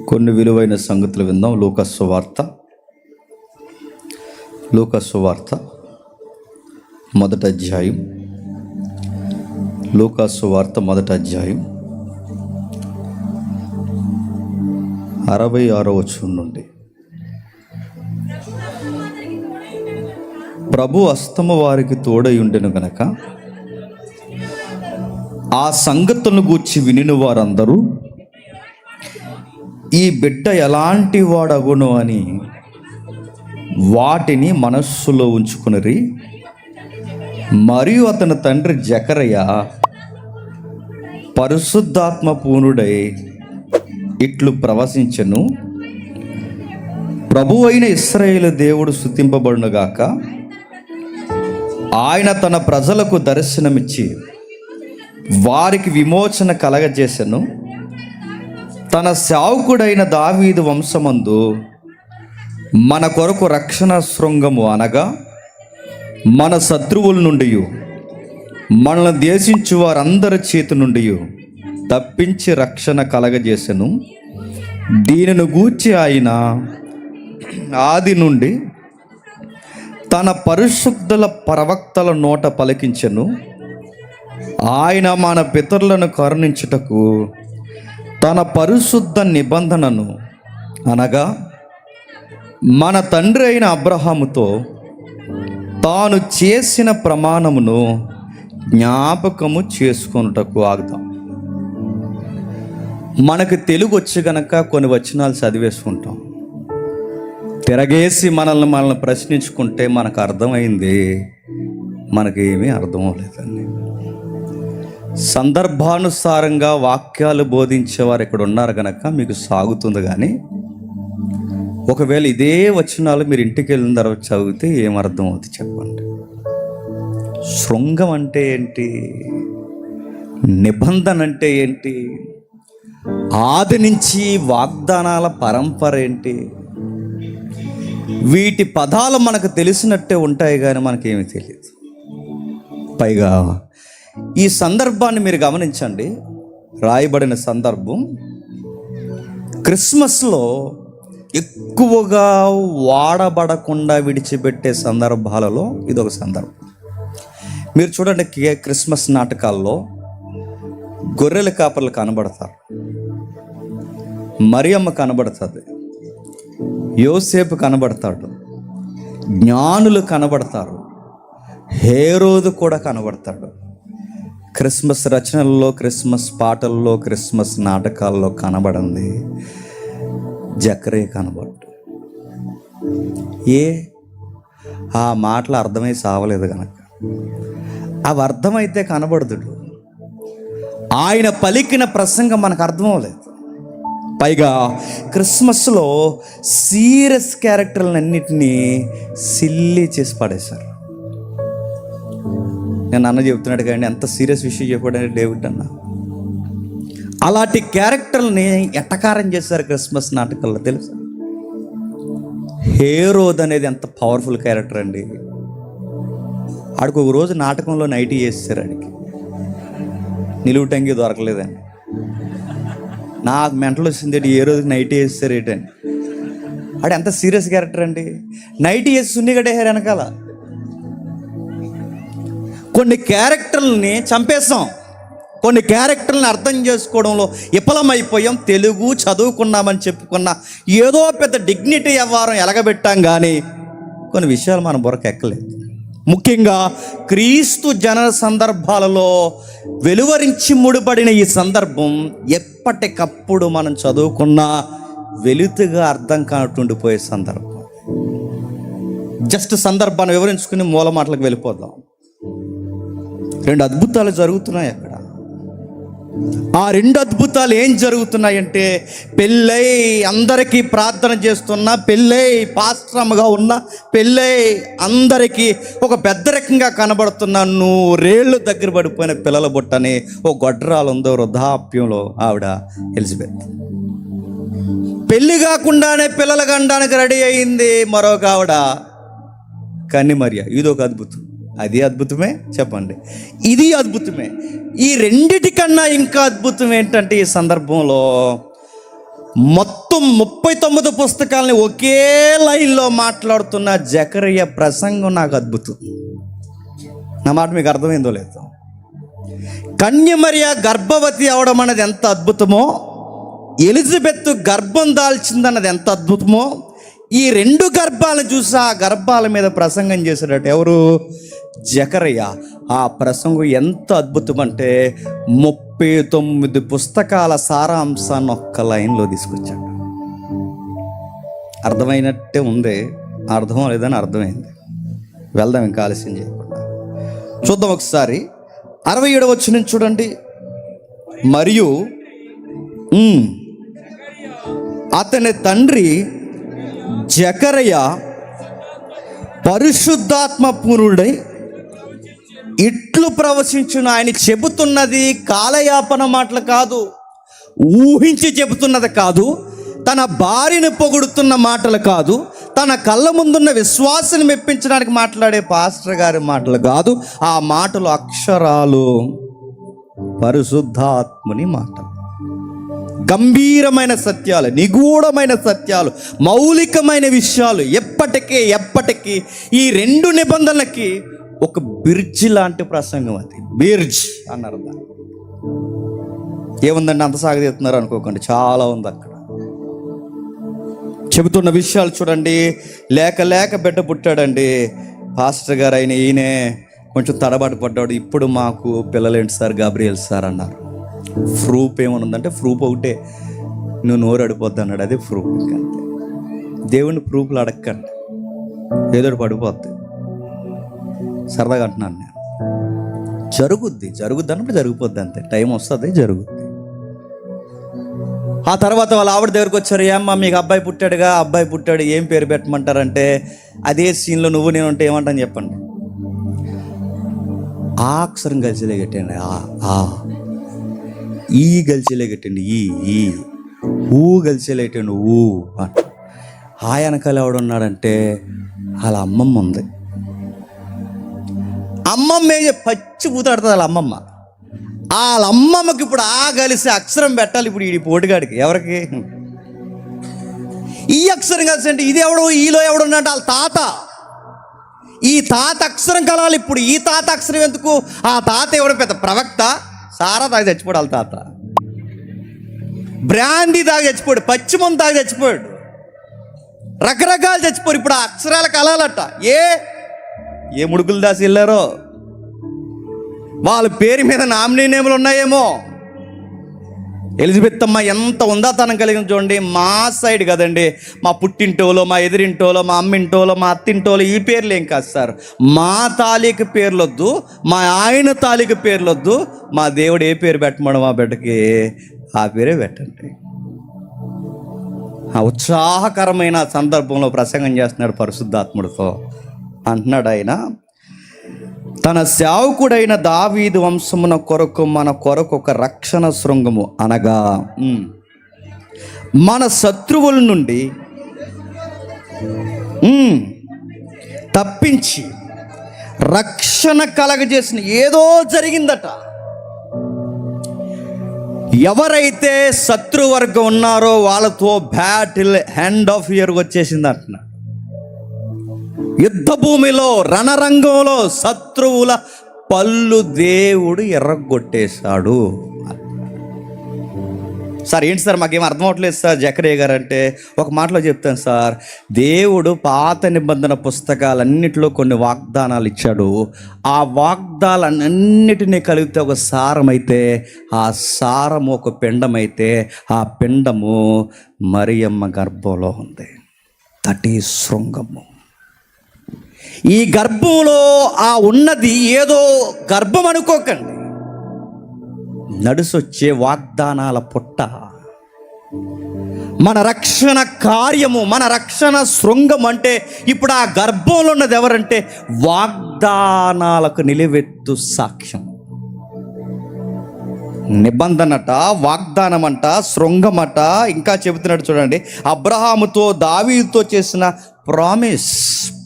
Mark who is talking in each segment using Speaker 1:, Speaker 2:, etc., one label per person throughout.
Speaker 1: కొన్ని విలువైన సంగతులు విందాం. లూకాసు వార్త మొదటి అధ్యాయం. లూకాసు వార్త మొదటి అధ్యాయం 66వ వచనం నుండి. ప్రభు హస్తము వారికి తోడై ఉండెను గనక ఆ సంగతులను గూర్చి వినిన వారందరూ ఈ బిడ్డ ఎలాంటి వాడగును అని వాటిని మనస్సులో ఉంచుకునిరి. మరియు అతని తండ్రి జకరయ్య పరిశుద్ధాత్మ పూర్ణుడై ఇట్లు ప్రవశించెను. ప్రభు అయిన ఇశ్రాయేలు దేవుడు స్తుతింపబడునుగాక. ఆయన తన ప్రజలకు దర్శనమిచ్చి వారికి విమోచన కలగజేసెను. తన సేవకుడైన దావీదు వంశమందు మన కొరకు రక్షణ శృంగము అనగా మన శత్రువుల నుండి మనల్ని దేశించు వారందరి చేతి నుండి తప్పించి రక్షణ కలగజేసెను. దీనిని గూర్చి ఆయన ఆది నుండి తన పరిశుద్ధుల ప్రవక్తల నోట పలికించెను. ఆయన మన పితరులను కరుణించుటకు తన పరిశుద్ధ నిబంధనను అనగా మన తండ్రి అయిన అబ్రహాముతో తాను చేసిన ప్రమాణమును జ్ఞాపకము చేసుకొనుటకు ఆగుతాం. మనకు తెలుగు వచ్చి గనక కొన్ని వచనాలు చదివేసుకుంటాం. తిరగేసి మనల్ని ప్రశ్నించుకుంటే మనకు అర్థమైంది, మనకేమీ అర్థం అవ్వలేదండి. సందర్భానుసారంగా వాక్యాలు బోధించేవారు ఇక్కడ ఉన్నారు కనుక మీకు సాగుతుంది. కానీ ఒకవేళ ఇదే వచనాలు మీరు ఇంటికి వెళ్ళిన తర్వాత చదివితే ఏమర్థం అవుతుంది చెప్పండి? శృంగం అంటే ఏంటి? నిబంధన అంటే ఏంటి? ఆది నుంచి వాగ్దానాల పరంపర ఏంటి? వీటి పదాలు మనకు తెలిసినట్టే ఉంటాయి కానీ మనకేమీ తెలియదు. పైగా ఈ సందర్భాన్ని మీరు గమనించండి. రాయబడిన సందర్భం క్రిస్మస్లో ఎక్కువగా వాడబడకుండా విడిచిపెట్టే సందర్భాలలో ఇదొక సందర్భం. మీరు చూడండి, క్రిస్మస్ నాటకాల్లో గొర్రెల కాపర్లు కనబడతారు, మరియమ్మ కనబడుతుంది, యోసేపు కనబడతాడు, జ్ఞానులు కనబడతారు, హేరోదు కూడా కనబడతాడు. క్రిస్మస్ రచనల్లో, క్రిస్మస్ పాటల్లో, క్రిస్మస్ నాటకాల్లో కనబడింది జకరయ్య కనబడ్డు. ఆ మాటలు అర్థమై సావలేదు కనుక. అవి అర్థమైతే కనబడుతుడు. ఆయన పలికిన ప్రసంగం మనకు అర్థం అవ్వలేదు. పైగా క్రిస్మస్లో సీరియస్ క్యారెక్టర్లన్నింటినీ సిల్లీ చేసి పడేశారు. నేను అన్న చెబుతున్నాడు కానీ ఎంత సీరియస్ విషయం చెప్పాడని డేవిడ్ అన్న. అలాంటి క్యారెక్టర్ని ఎట్టకారం చేశారు క్రిస్మస్ నాటకాల్లో తెలుసా? హేరోద్ అనేది ఎంత పవర్ఫుల్ క్యారెక్టర్ అండి. ఆడికి ఒక రోజు నాటకంలో నైటీ చేస్తారు. ఆడికి నిలువుటంగి దొరకలేదండి. నాకు మెంటలు వచ్చింది, ఏ రోజుకి నైటీ వేస్తారు ఏంటండి. ఆడు ఎంత సీరియస్ క్యారెక్టర్ అండి. నైటీ వేసి సున్నిగడేహారు వెనకాల. కొన్ని క్యారెక్టర్లని చంపేస్తాం, కొన్ని క్యారెక్టర్లని అర్థం చేసుకోవడంలో విఫలమైపోయాం. తెలుగు చదువుకున్నామని చెప్పుకున్న ఏదో పెద్ద డిగ్నిటీ వ్యవహారం ఎలగబెట్టాం కానీ కొన్ని విషయాలు మన బుర్రకు ఎక్కలేదు. ముఖ్యంగా క్రీస్తు జనన సందర్భాలలో వెలువరించి ముడిపడిన ఈ సందర్భం ఎప్పటికప్పుడు మనం చదువుకున్న వెలుతుగా అర్థం కానట్టుండిపోయే సందర్భం. జస్ట్ సందర్భాన్ని వివరించుకుని మూల మాటలకు వెళ్ళిపోదాం. 2 అద్భుతాలు జరుగుతున్నాయి అక్కడ. ఆ 2 అద్భుతాలు ఏం జరుగుతున్నాయంటే, పెళ్ళై అందరికీ ప్రార్థన చేస్తున్న, పెళ్ళై పాస్ట్రమ్గా ఉన్న, పెళ్ళై అందరికీ ఒక పెద్దరికంగా కనబడుతున్న 100 ఏళ్ళు దగ్గర పడిపోయిన పిల్లల బుట్టని ఓ గొడ్రాలు ఉందో వృద్ధాప్యంలో ఆవిడ ఎలిజబెత్. పెళ్ళి కాకుండానే పిల్లలు కనడానికి రెడీ అయింది మరొక ఆవిడ కన్నిమరియా. ఇదొక అద్భుతం. అది అద్భుతమే చెప్పండి, ఇది అద్భుతమే. ఈ రెండిటికన్నా ఇంకా అద్భుతం ఏంటంటే, ఈ సందర్భంలో మొత్తం 39 పుస్తకాలని ఒకే లైన్లో మాట్లాడుతున్న జకరియా ప్రసంగం నాకు అద్భుతం. నా మాట మీకు అర్థమైందో లేదో? కన్యమరియ గర్భవతి అవడం అన్నది ఎంత అద్భుతమో, ఎలిజబెత్ గర్భం దాల్చిందన్నది ఎంత అద్భుతమో, ఈ 2 గర్భాలను చూసి ఆ గర్భాల మీద ప్రసంగం చేశాడట ఎవరు? జకరియా. ఆ ప్రసంగం ఎంత అద్భుతం అంటే 39 పుస్తకాల సారాంశాన్ని ఒక్క లైన్లో తీసుకొచ్చాడు. అర్థమైనట్టే ఉంది, అర్థం లేదని అర్థమైంది. వెళ్దాం, ఇంకా ఆలస్యం చేయకుండా చూద్దాం ఒకసారి. 67వ వచనం చూడండి. మరియు అతని తండ్రి జకరియా పరిశుద్ధాత్మ పూర్ణుడై ఇట్లు ప్రవచించును. ఆయన చెబుతున్నది కాలయాపన మాటలు కాదు, ఊహించి చెబుతున్నది కాదు, తన భార్యను పొగుడుతున్న మాటలు కాదు, తన కళ్ళ ముందున్న విశ్వాసాన్ని మెప్పించడానికి మాట్లాడే పాస్టర్ గారి మాటలు కాదు. ఆ మాటలు అక్షరాలు పరిశుద్ధాత్ముని మాటలు. గంభీరమైన సత్యాలు, నిగూఢమైన సత్యాలు, మౌలికమైన విషయాలు. ఎప్పటికీ ఈ 2 నిబంధనలకి ఒక బిర్జి లాంటి ప్రసంగం. అది బిర్జ్ అన్నారు దాన్ని. ఏముందండి అంత సాగదీస్తున్నారు అనుకోకండి, చాలా ఉంది అక్కడ. చెబుతున్న విషయాలు చూడండి. లేక బిడ్డ పుట్టాడండి. పాస్టర్ గారు అయిన ఈయనే కొంచెం తడబాటు పడ్డాడు. ఇప్పుడు మాకు పిల్లలేంటి సార్, గాబ్రియల్ సార్ అన్నారు. ప్రూఫ్ ఏమని ఉందంటే, ప్రూఫ్ ఒకటే, నువ్వు నోరు అడిపోద్ది అన్నాడు. అదే ప్రూఫ్. ఇంకంతే. దేవుని ప్రూఫ్లు అడగండి, ఏదో పడిపోద్ది. సరదాగా అంటున్నాను నేను. జరుగుద్ది అన్నప్పుడు జరిగిపోద్ది, అంతే. టైం వస్తుంది, జరుగుద్ది. ఆ తర్వాత వాళ్ళ ఆవిడ దగ్గరకు వచ్చారు. ఏమ్మా మీకు అబ్బాయి పుట్టాడు, ఏం పేరు పెట్టమంటారంటే, అదే సీన్లో నువ్వు నేను ఉంటే ఏమంటాను చెప్పండి. ఆ అక్షరం కలిసిలే కట్టండి, ఈ గలిచేలే కట్టండి, ఈ ఊ గలిచేలే కట్టండి, ఊ. ఆ వెనకాల ఎవడున్నాడంటే వాళ్ళ అమ్మమ్మ ఉంది. అమ్మమ్మ పచ్చి పూతాడుతుంది వాళ్ళ అమ్మమ్మ. వాళ్ళ అమ్మమ్మకి ఇప్పుడు ఆ కలిసి అక్షరం పెట్టాలి. ఇప్పుడు ఈ పోటుగాడికి ఎవరికి ఈ అక్షరం కలిసి అంటే, ఇది ఎవడు, ఈలో ఎవడున్నట్టు వాళ్ళ తాత. ఈ తాత అక్షరం కలవాలి. ఇప్పుడు ఈ తాత అక్షరం ఎందుకు? ఆ తాత ఎవరు? పెద్ద ప్రవక్త. సారా తాగి చచ్చిపోయాడు వాళ్ళ తాత. బ్రాందీ తాగి చచ్చిపోయాడు, పచ్చిమందు తాగి చచ్చిపోయాడు, రకరకాలు చచ్చిపోయారు. ఇప్పుడు ఆ అక్షరాలు కలాలట. ఏ ముడుకులు దాసి వెళ్ళారో, వాళ్ళ పేరు మీద నామినీ నేములు ఉన్నాయేమో. ఎలిజబెత్ అమ్మ ఎంత ఉందాతనం కలిగిన చూడండి. మా సైడ్ కదండి, మా పుట్టింటోలో, మా ఎదిరింటోలో, మా అమ్మింటోలో, మా అత్తింటోలో ఈ పేర్లు ఏం కాదు సార్. మా తాలీకి పేర్లొద్దు, మా ఆయన తాలీకి పేర్లొద్దు. మా దేవుడు ఏ పేరు పెట్టమడం మా బిడ్డకి ఆ పేరే పెట్టండి. ఆ ఉత్సాహకరమైన సందర్భంలో ప్రసంగం చేస్తున్నాడు పరిశుద్ధాత్ముడితో. అంటున్నాడు ఆయన, తన సేవకుడైన దావీదు వంశమున కొరకు మన కొరకు ఒక రక్షణ శృంగము, అనగా మన శత్రువుల నుండి తప్పించి రక్షణ కలగజేసిన ఏదో జరిగిందట. ఎవరైతే శత్రువర్గం ఉన్నారో వాళ్ళతో బ్యాటిల్ హ్యాండ్ ఆఫ్ ఇయర్ వచ్చేసింది అంటున్నా. యుద్ధ భూమిలో, రణరంగంలో శత్రువుల పళ్ళు దేవుడు ఎర్రగొట్టేశాడు. సార్ ఏంటి సార్ మాకేం అర్థం అవట్లేదు సార్ జకరియా గారు అంటే, ఒక మాటలో చెప్తాను సార్. దేవుడు పాత నిబంధన పుస్తకాలన్నిటిలో కొన్ని వాగ్దానాలు ఇచ్చాడు. ఆ వాగ్దానాలన్నిటినీ కలిగితే ఒక సారం అయితే, ఆ సారము ఒక పిండమైతే, ఆ పిండము మరియమ్మ గర్భంలో ఉంది. దట్ ఈజ్ శృంగము. ఈ గర్భంలో ఆ ఉన్నది ఏదో గర్భం అనుకోకండి, నడుసొచ్చే వాగ్దానాల పుట్ట. మన రక్షణ కార్యము, మన రక్షణ శృంగం అంటే ఇప్పుడు ఆ గర్భంలో ఉన్నది ఎవరంటే వాగ్దానాలకు నిలువెత్తు సాక్ష్యం. నిబంధనట, వాగ్దానమంట, శృంగమట. ఇంకా చెబుతున్నాడు చూడండి, అబ్రహాముతో దావీదుతో చేసిన ప్రామిస్,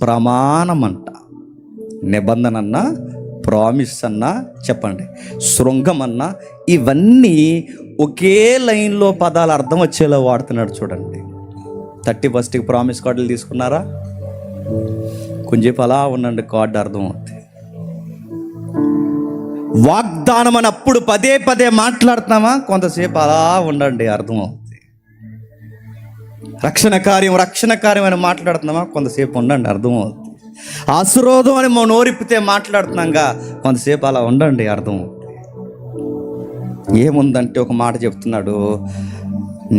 Speaker 1: ప్రమాణమంట. నిబంధన అన్నా, ప్రామిస్ అన్నా చెప్పండి, శృంగం అన్నా, ఇవన్నీ ఒకే లైన్లో పదాలు అర్థం వచ్చేలా వాడుతున్నాడు చూడండి. 31st ప్రామిస్ కార్డులు తీసుకున్నారా? కొంచెం అలా ఉండండి, కార్డు అర్థం అవుతుంది. వాగ్దానం అని అప్పుడు పదే పదే మాట్లాడుతున్నామా? కొంతసేపు అలా ఉండండి, అర్థం అవుతుంది. రక్షణ కార్యం అని మాట్లాడుతున్నామా? కొంతసేపు ఉండండి, అర్థం అవుతుంది. ఆశీర్వాదం అని నోరిప్పితే మాట్లాడుతున్నాగా, కొంతసేపు అలా ఉండండి, అర్థం అవుతుంది. ఏముందంటే ఒక మాట చెప్తున్నాడు,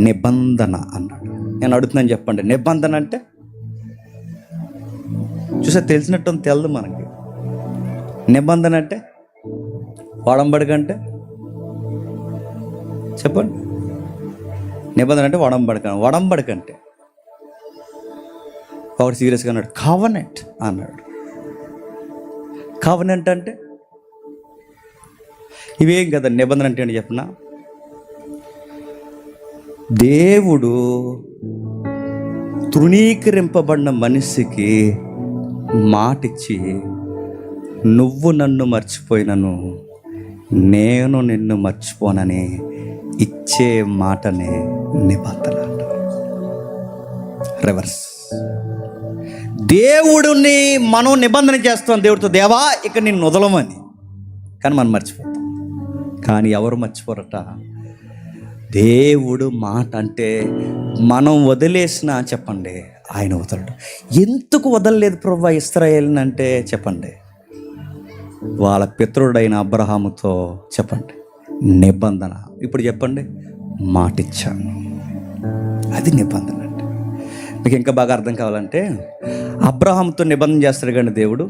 Speaker 1: నిబంధన అన్నాడు. నేను అడుగుతున్నాను, చెప్పండి, నిబంధన అంటే చూసా తెలిసినట్టు తెలదు మనకి. నిబంధన అంటే వడంబడిక అంటే చెప్పండి. నిబంధన అంటే వడంబడిక అంటే ఒకటి సీరియస్గా అన్నాడు, కవనెంట్ అన్నాడు. కవనెంట్ అంటే ఇవేం కదా. నిబంధన అంటే ఏంటి చెప్పనా? దేవుడు తృణీకరింపబడిన మనిషికి మాటిచ్చి, నువ్వు నన్ను మర్చిపోయినను నేను నిన్ను మర్చిపోనని ఇచ్చే మాటనే నిబంధన. రివర్స్. దేవుడిని మనం నిబంధన చేస్తాం దేవుడితో, దేవా ఇక నిన్ను వదలమని. కానీ మనం మర్చిపోతాం. కానీ ఎవరు మర్చిపోరట? దేవుడు మాట అంటే మనం వదిలేసినా చెప్పండి, ఆయన వదలడు. ఎందుకు వదలలేదు ప్రభువా ఇశ్రాయేలుని అంటే చెప్పండి, వాళ్ళ పితరుడైన అబ్రహాముతో చెప్పండి నిబంధన. ఇప్పుడు చెప్పండి, మాటిచ్చాను. అది నిబంధన అంటే. మీకు ఇంకా బాగా అర్థం కావాలంటే, అబ్రహాంతో నిబంధన చేస్తాడు కానీ దేవుడు,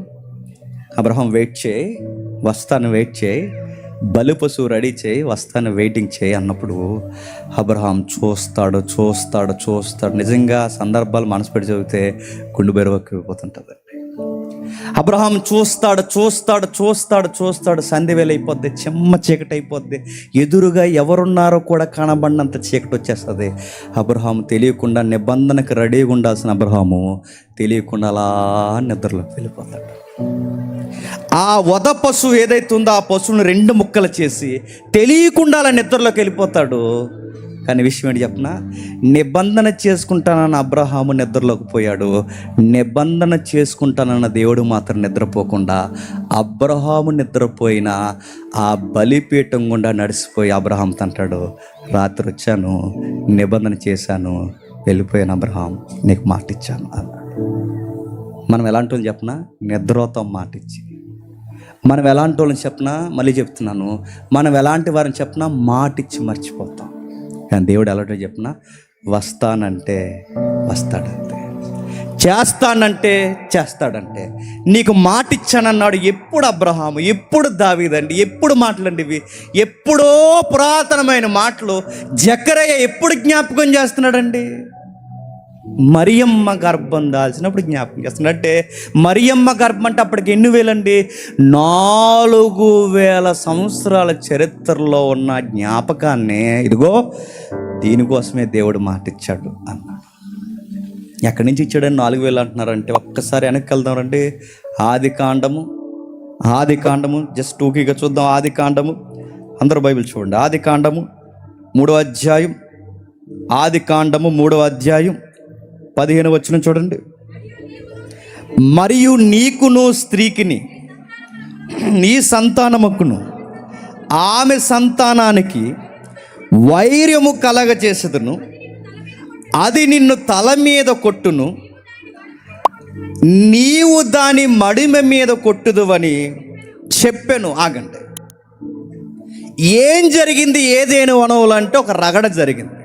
Speaker 1: అబ్రహాం వెయిట్ చేయి, వస్తాను, వెయిట్ చేయి, బలి పశువు రెడీ చేయి, వస్తాను, వెయిటింగ్ చేయి అన్నప్పుడు అబ్రహాం చూస్తాడు. నిజంగా సందర్భాలు మనసు పెట్టి చదివితే గుండె బెరవెక్కిపోతుంటుంది. అబ్రహాం చూస్తాడు. సంధ్య వేళ అయిపోద్ది, చెమ్మ చీకటి అయిపోద్ది, ఎదురుగా ఎవరున్నారో కూడా కనబడినంత చీకటి వచ్చేస్తుంది. అబ్రహాం తెలియకుండా, నిబంధనకు రెడీగా ఉండాల్సిన అబ్రహాము తెలియకుండా అలా నిద్రలోకి వెళ్ళిపోతాడు. ఆ వధ పశువు ఏదైతే ఉందో ఆ పశువును 2 ముక్కలు చేసి తెలియకుండా అలా నిద్రలోకి వెళ్ళిపోతాడు. కానీ విషయం ఏంటి చెప్పనా? నిబంధన చేసుకుంటానన్న అబ్రహాము నిద్రలోకి పోయాడు. నిబంధన చేసుకుంటానన్న దేవుడు మాత్రం నిద్రపోకుండా, అబ్రహాము నిద్రపోయిన ఆ బలిపీఠం గుండా నడిచిపోయి అబ్రహాం అంటాడు, రాత్రి వచ్చాను, నిబంధన చేశాను, వెళ్ళిపోయాను అబ్రహాం, నీకు మాట ఇచ్చాను అన్నాడు. మనం ఎలాంటి వాళ్ళని చెప్పనా? నిద్రపోతాం మాటిచ్చి. మనం ఎలాంటి వాళ్ళని చెప్పనా? మళ్ళీ చెప్తున్నాను, మనం ఎలాంటి వారిని చెప్పనా? మాటిచ్చి మర్చిపోతాం. కానీ దేవుడు ఎలాంటి చెప్పనా? వస్తానంటే వస్తాడంతే, చేస్తానంటే చేస్తాడంటే. నీకు మాట ఇచ్చానన్నాడు. ఎప్పుడు అబ్రహాము, ఎప్పుడు దావీదండి, ఎప్పుడు మాటలండి ఇవి? ఎప్పుడో పురాతనమైన మాటలు జకరయ్య ఎప్పుడు జ్ఞాపకం చేస్తున్నాడండి? మరియమ్మ గర్భం దాల్చినప్పుడు జ్ఞాపకం చేస్తున్నాడు. అంటే మరియమ్మ గర్భం అంటే అప్పటికి ఎన్ని వేలండి? 4000 సంవత్సరాల చరిత్రలో ఉన్న జ్ఞాపకాన్ని ఇదిగో దీనికోసమే దేవుడు మాట ఇచ్చాడు అన్నాడు. ఎక్కడి నుంచి ఇచ్చాడని 4000 అంటున్నారంటే ఒక్కసారి వెనక్కి వెళ్దామంటే ఆది కాండము జస్ట్ టూకీగా చూద్దాం. ఆది కాండము, అందరూ బైబిల్ చూడండి. ఆది కాండము 3వ అధ్యాయం, ఆది కాండము 3వ అధ్యాయం 15వ వచనం చూడండి. మరియు నీకును స్త్రీకిని, నీ సంతానముకును ఆమె సంతానానికి వైర్యము కలగచేసేదను, అది నిన్ను తల మీద కొట్టును, నీవు దాని మడిమ మీద కొట్టుదువని చెప్పెను. ఆగండి, ఏం జరిగింది? ఏదేను వనవులు అంటే ఒక రగడ జరిగింది.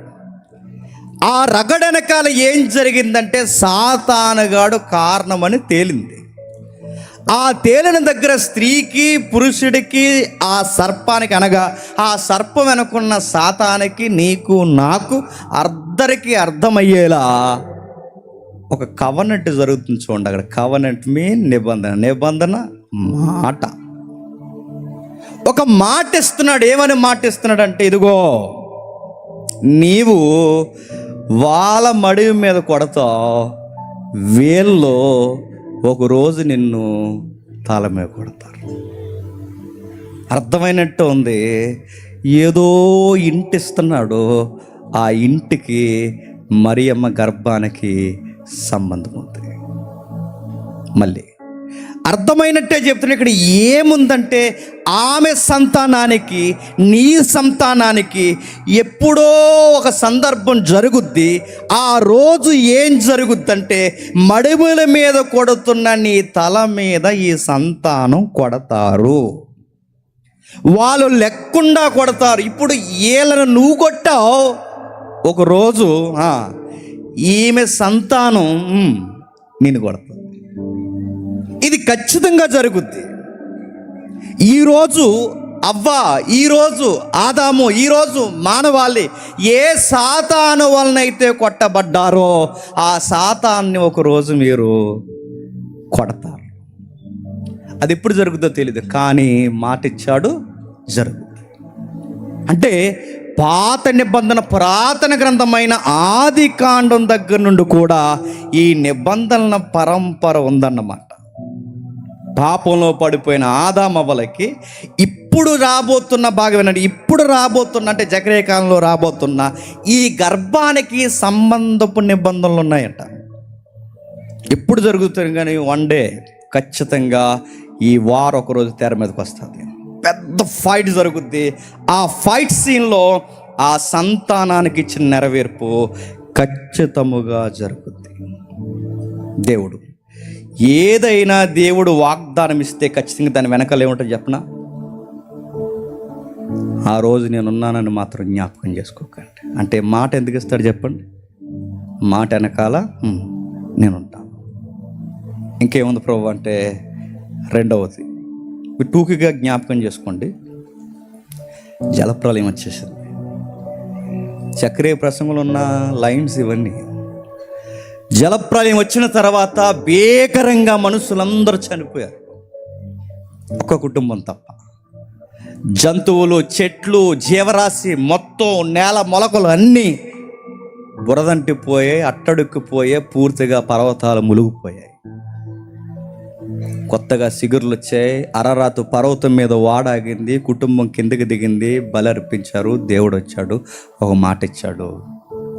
Speaker 1: ఆ రగడ వెనకాల ఏం జరిగిందంటే సాతానుగాడు కారణమని తేలింది. ఆ తేలిన దగ్గర స్త్రీకి పురుషుడికి ఆ సర్పానికి, అనగా ఆ సర్పం వెనుకున్న సాతానికి, నీకు నాకు అందరికీ అర్థమయ్యేలా ఒక కవనెంట్ జరుగుతుంది చూడండి. అక్కడ కవనెంట్ మీన్ నిబంధన మాట. ఒక మాట ఇస్తున్నాడు. ఏమని మాట ఇస్తున్నాడు అంటే, ఇదిగో నీవు వాళ్ళ మడివి మీద కొడతావు, వీళ్ళు ఒకరోజు నిన్ను తల మీద కొడతారు. అర్థమైనట్టు ఉంది. ఏదో ఇంటిస్తున్నాడు, ఆ ఇంటికి మరియమ్మ గర్భానికి సంబంధం ఉంది. మళ్ళీ అర్థమైనట్టే చెప్తున్నా. ఇక్కడ ఏముందంటే ఆమె సంతానానికి, నీ సంతానానికి ఎప్పుడో ఒక సందర్భం జరుగుద్ది. ఆ రోజు ఏం జరుగుద్దంటే మడిముల మీద కొడుతున్న నీ తల మీద ఈ సంతానం కొడతారు. వాళ్ళు లెక్కుండా కొడతారు. ఇప్పుడు వీళ్ళను నువ్వు కొట్టావు, ఒకరోజు ఈమె సంతానం నిన్ను కొడతారు. ఇది ఖచ్చితంగా జరుగుద్ది. ఈరోజు అవ్వ, ఈరోజు ఆదాము, ఈరోజు మానవాళి ఏ సాతాను వలనైతే కొట్టబడ్డారో ఆ సాతాన్ని ఒకరోజు మీరు కొడతారు. అది ఎప్పుడు జరుగుతుందో తెలియదు, కానీ మాట ఇచ్చాడు, జరుగుతుంది. అంటే పాత నిబంధన, పురాతన గ్రంథమైన ఆది కాండం దగ్గర నుండి కూడా ఈ నిబంధనల పరంపర ఉందన్నమాట. పాపంలో పడిపోయిన ఆదామవ్వలకి ఇప్పుడు రాబోతున్న భాగం ఏంటంటే, ఇప్పుడు రాబోతున్న అంటే జకరియా కాలంలో రాబోతున్న ఈ గర్భానికి సంబంధపు నిబంధనలు ఉన్నాయంట. ఎప్పుడు జరుగుతుంది కానీ వన్ డే ఖచ్చితంగా ఈ వార్ ఒకరోజు తెర మీదకి వస్తుంది. పెద్ద ఫైట్ జరుగుద్ది. ఆ ఫైట్ సీన్లో ఆ సంతానానికి ఇచ్చిన నెరవేర్పు ఖచ్చితముగా జరుగుద్ది. దేవుడు ఏదైనా దేవుడు వాగ్దానం ఇస్తే ఖచ్చితంగా దాని వెనకాల ఏముంటుంది చెప్పనా? ఆ రోజు నేనున్నానని మాత్రం జ్ఞాపకం చేసుకోకండి. అంటే మాట ఎందుకు ఇస్తాడు చెప్పండి? మాట వెనకాల నేనుంటాను. ఇంకేముంది ప్రభు అంటే, రెండవది మీరు టూకిగా జ్ఞాపకం చేసుకోండి. జలప్రలయం వచ్చేసింది. చక్రీయ ప్రసంగంలో ఉన్న లైన్స్ ఇవన్నీ. జలప్రలయం వచ్చిన తర్వాత భీకరంగా మనుషులందరూ చనిపోయారు, ఒక్క కుటుంబం తప్ప. జంతువులు, చెట్లు, జీవరాశి మొత్తం, నేల మొలకలు అన్నీ బురదంటిపోయాయి, అట్టడుక్కుపోయాయి, పూర్తిగా పర్వతాలు మునిగిపోయాయి. కొత్తగా సిగురులు వచ్చాయి. అరరాతు పర్వతం మీద వాడాగింది, కుటుంబం కిందకి దిగింది, బలి అర్పించారు. దేవుడు వచ్చాడు, ఒక మాట ఇచ్చాడు,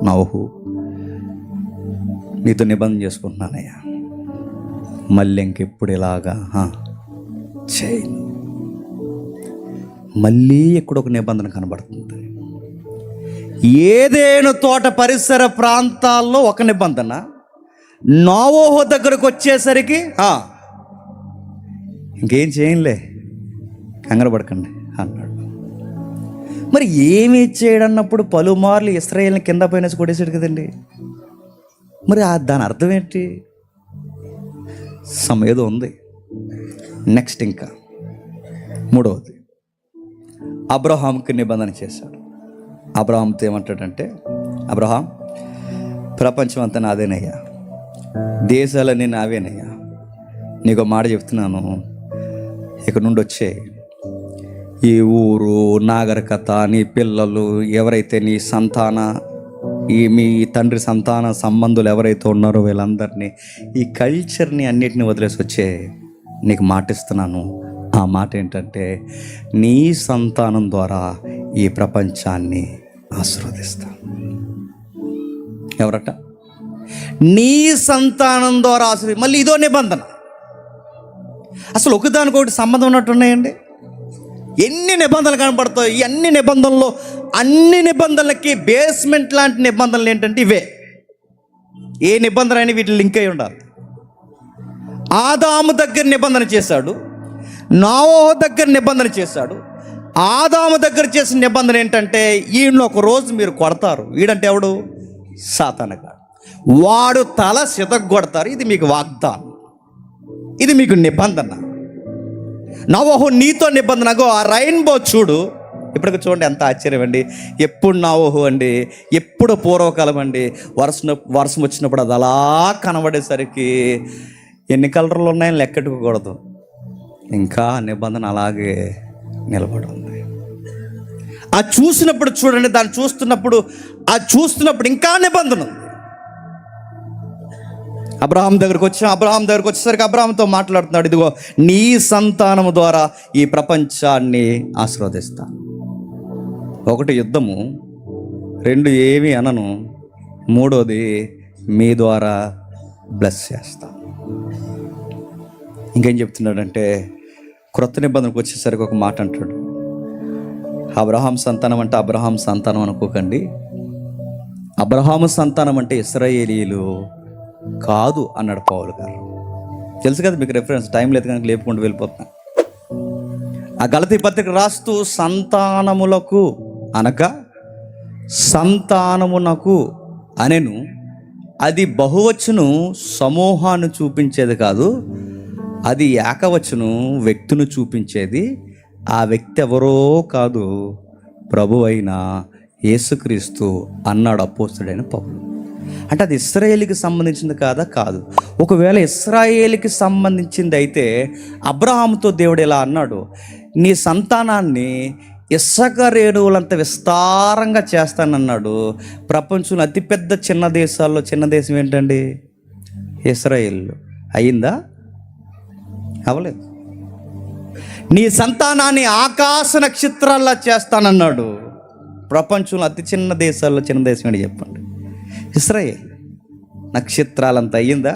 Speaker 1: నోహు నీతో నిబంధన చేసుకుంటున్నానయ్యా, మళ్ళీ ఇంకెప్పుడు ఇలాగా చేయను. మళ్ళీ ఇక్కడ ఒక నిబంధన కనబడుతుంది. ఏదేను తోట పరిసర ప్రాంతాల్లో ఒక నిబంధన, నోవహు దగ్గరకు వచ్చేసరికి ఇంకేం చేయలే, కంగారు పడకండి అన్నాడు. మరి ఏమి చేయడన్నప్పుడు పలుమార్లు ఇశ్రాయేల్ని కింద పైన కొట్టేసాడు కదండి. మరి దాని అర్థం ఏంటి? ఏదో ఉంది. నెక్స్ట్ ఇంకా మూడవది, అబ్రహాంకి నిబంధన చేశాడు. అబ్రహాంతో ఏమంటాడంటే, అబ్రహాం ప్రపంచం అంతా నాదేనయ్యా, దేశాలన్నీ నావేనయ్యా, నీకు మాట చెప్తున్నాను, ఇక నుండి వచ్చే ఈ ఊరు, నాగరికత, నీ పిల్లలు, ఎవరైతే నీ సంతాన, మీ తండ్రి సంతాన సంబంధులు ఎవరైతే ఉన్నారో వీళ్ళందరినీ, ఈ కల్చర్ని అన్నిటిని వదిలేసి వచ్చే, నీకు మాట ఇస్తున్నాను. ఆ మాట ఏంటంటే, నీ సంతానం ద్వారా ఈ ప్రపంచాన్ని ఆశీర్వదిస్తాను. ఎవరట? నీ సంతానం ద్వారా ఆశీర్వది. మళ్ళీ ఇదో నిబంధన. అసలు ఒకదానికొకటి సంబంధం ఉన్నట్టున్నాయండి. ఎన్ని నిబంధనలు కనపడతాయి. ఈ అన్ని నిబంధనలు, అన్ని నిబంధనలకి బేస్మెంట్ లాంటి నిబంధనలు ఏంటంటే ఇవే. ఏ నిబంధన అయినా వీటి లింక్ అయి ఉండాలి. ఆదాము దగ్గర నిబంధన చేశాడు, నోవహు దగ్గర నిబంధన చేశాడు. ఆదాము దగ్గర చేసిన నిబంధన ఏంటంటే, ఈయన ఒక రోజు మీరు కొడతారు. వీడంటే ఎవడు? సాతానుగాడు. వాడు తల సితగొడతారు. ఇది మీకు వాగ్దానం, ఇది మీకు నిబంధన. నోవహు నీతో నిబంధన. ఆ రైన్బో చూడు, ఇప్పటికి చూడండి ఎంత ఆశ్చర్యం అండి. ఎప్పుడు నోవహు అండి, ఎప్పుడు పూర్వకాలం అండి, వర్షం వచ్చినప్పుడు అది అలా కనబడేసరికి ఎన్ని కలర్లు ఉన్నాయని లెక్కెట్టుకోకూడదు, ఇంకా నిబంధన అలాగే నిలబడి ఉంది. ఆ చూసినప్పుడు చూడండి, దాన్ని చూస్తున్నప్పుడు ఇంకా నిబంధన ఉంది. అబ్రహాం దగ్గరకు వచ్చేసరికి అబ్రహాంతో మాట్లాడుతున్నాడు, ఇదిగో నీ సంతానము ద్వారా ఈ ప్రపంచాన్ని ఆశీర్వదిస్తాను. ఒకటి యుద్ధము, రెండు ఏమి అనను, మూడోది మీ ద్వారా బ్లెస్ చేస్తాను. ఇంకేం చెప్తున్నాడంటే క్రొత్త నిబంధనకు వచ్చేసరికి ఒక మాట అంటాడు, అబ్రహాం సంతానం అంటే అబ్రహాం సంతానం అనుకోకండి, అబ్రహాము సంతానం అంటే ఇశ్రాయేలీయులు కాదు అన్నాడు పౌలు గారు. తెలుసు కదా మీకు రెఫరెన్స్, టైం లేదు కనుక లేపుకుంటూ వెళ్ళిపోతున్నా. ఆ గలతీ పత్రిక రాస్తూ సంతానములకు అనగా సంతానమునకు అనెను, అది బహువచ్చును సమూహాన్ని చూపించేది కాదు, అది ఏకవచ్చును వ్యక్తిని చూపించేది. ఆ వ్యక్తి ఎవరో కాదు, ప్రభు అయిన యేసుక్రీస్తు అన్నాడు అపోస్తలుడైన పౌలు. అంటే అది ఇశ్రాయేలుకి సంబంధించింది కాదా? కాదు. ఒకవేళ ఇశ్రాయేలుకి సంబంధించింది అయితే అబ్రహాముతో దేవుడు ఇలా అన్నాడు, నీ సంతానాన్ని ఇసుక రేణువులంత విస్తారంగా చేస్తానన్నాడు. ప్రపంచంలో అతిపెద్ద చిన్న దేశాల్లో చిన్న దేశం ఏంటండి? ఇశ్రాయేల్. అయిందా? అవలేదు. నీ సంతానాన్ని ఆకాశ నక్షత్రాల్లా చేస్తానన్నాడు. ప్రపంచంలో అతి చిన్న దేశాల్లో చిన్న దేశం ఏంటి చెప్పండి? ఇశ్రాయేల్. నక్షత్రాలంత అయ్యిందా?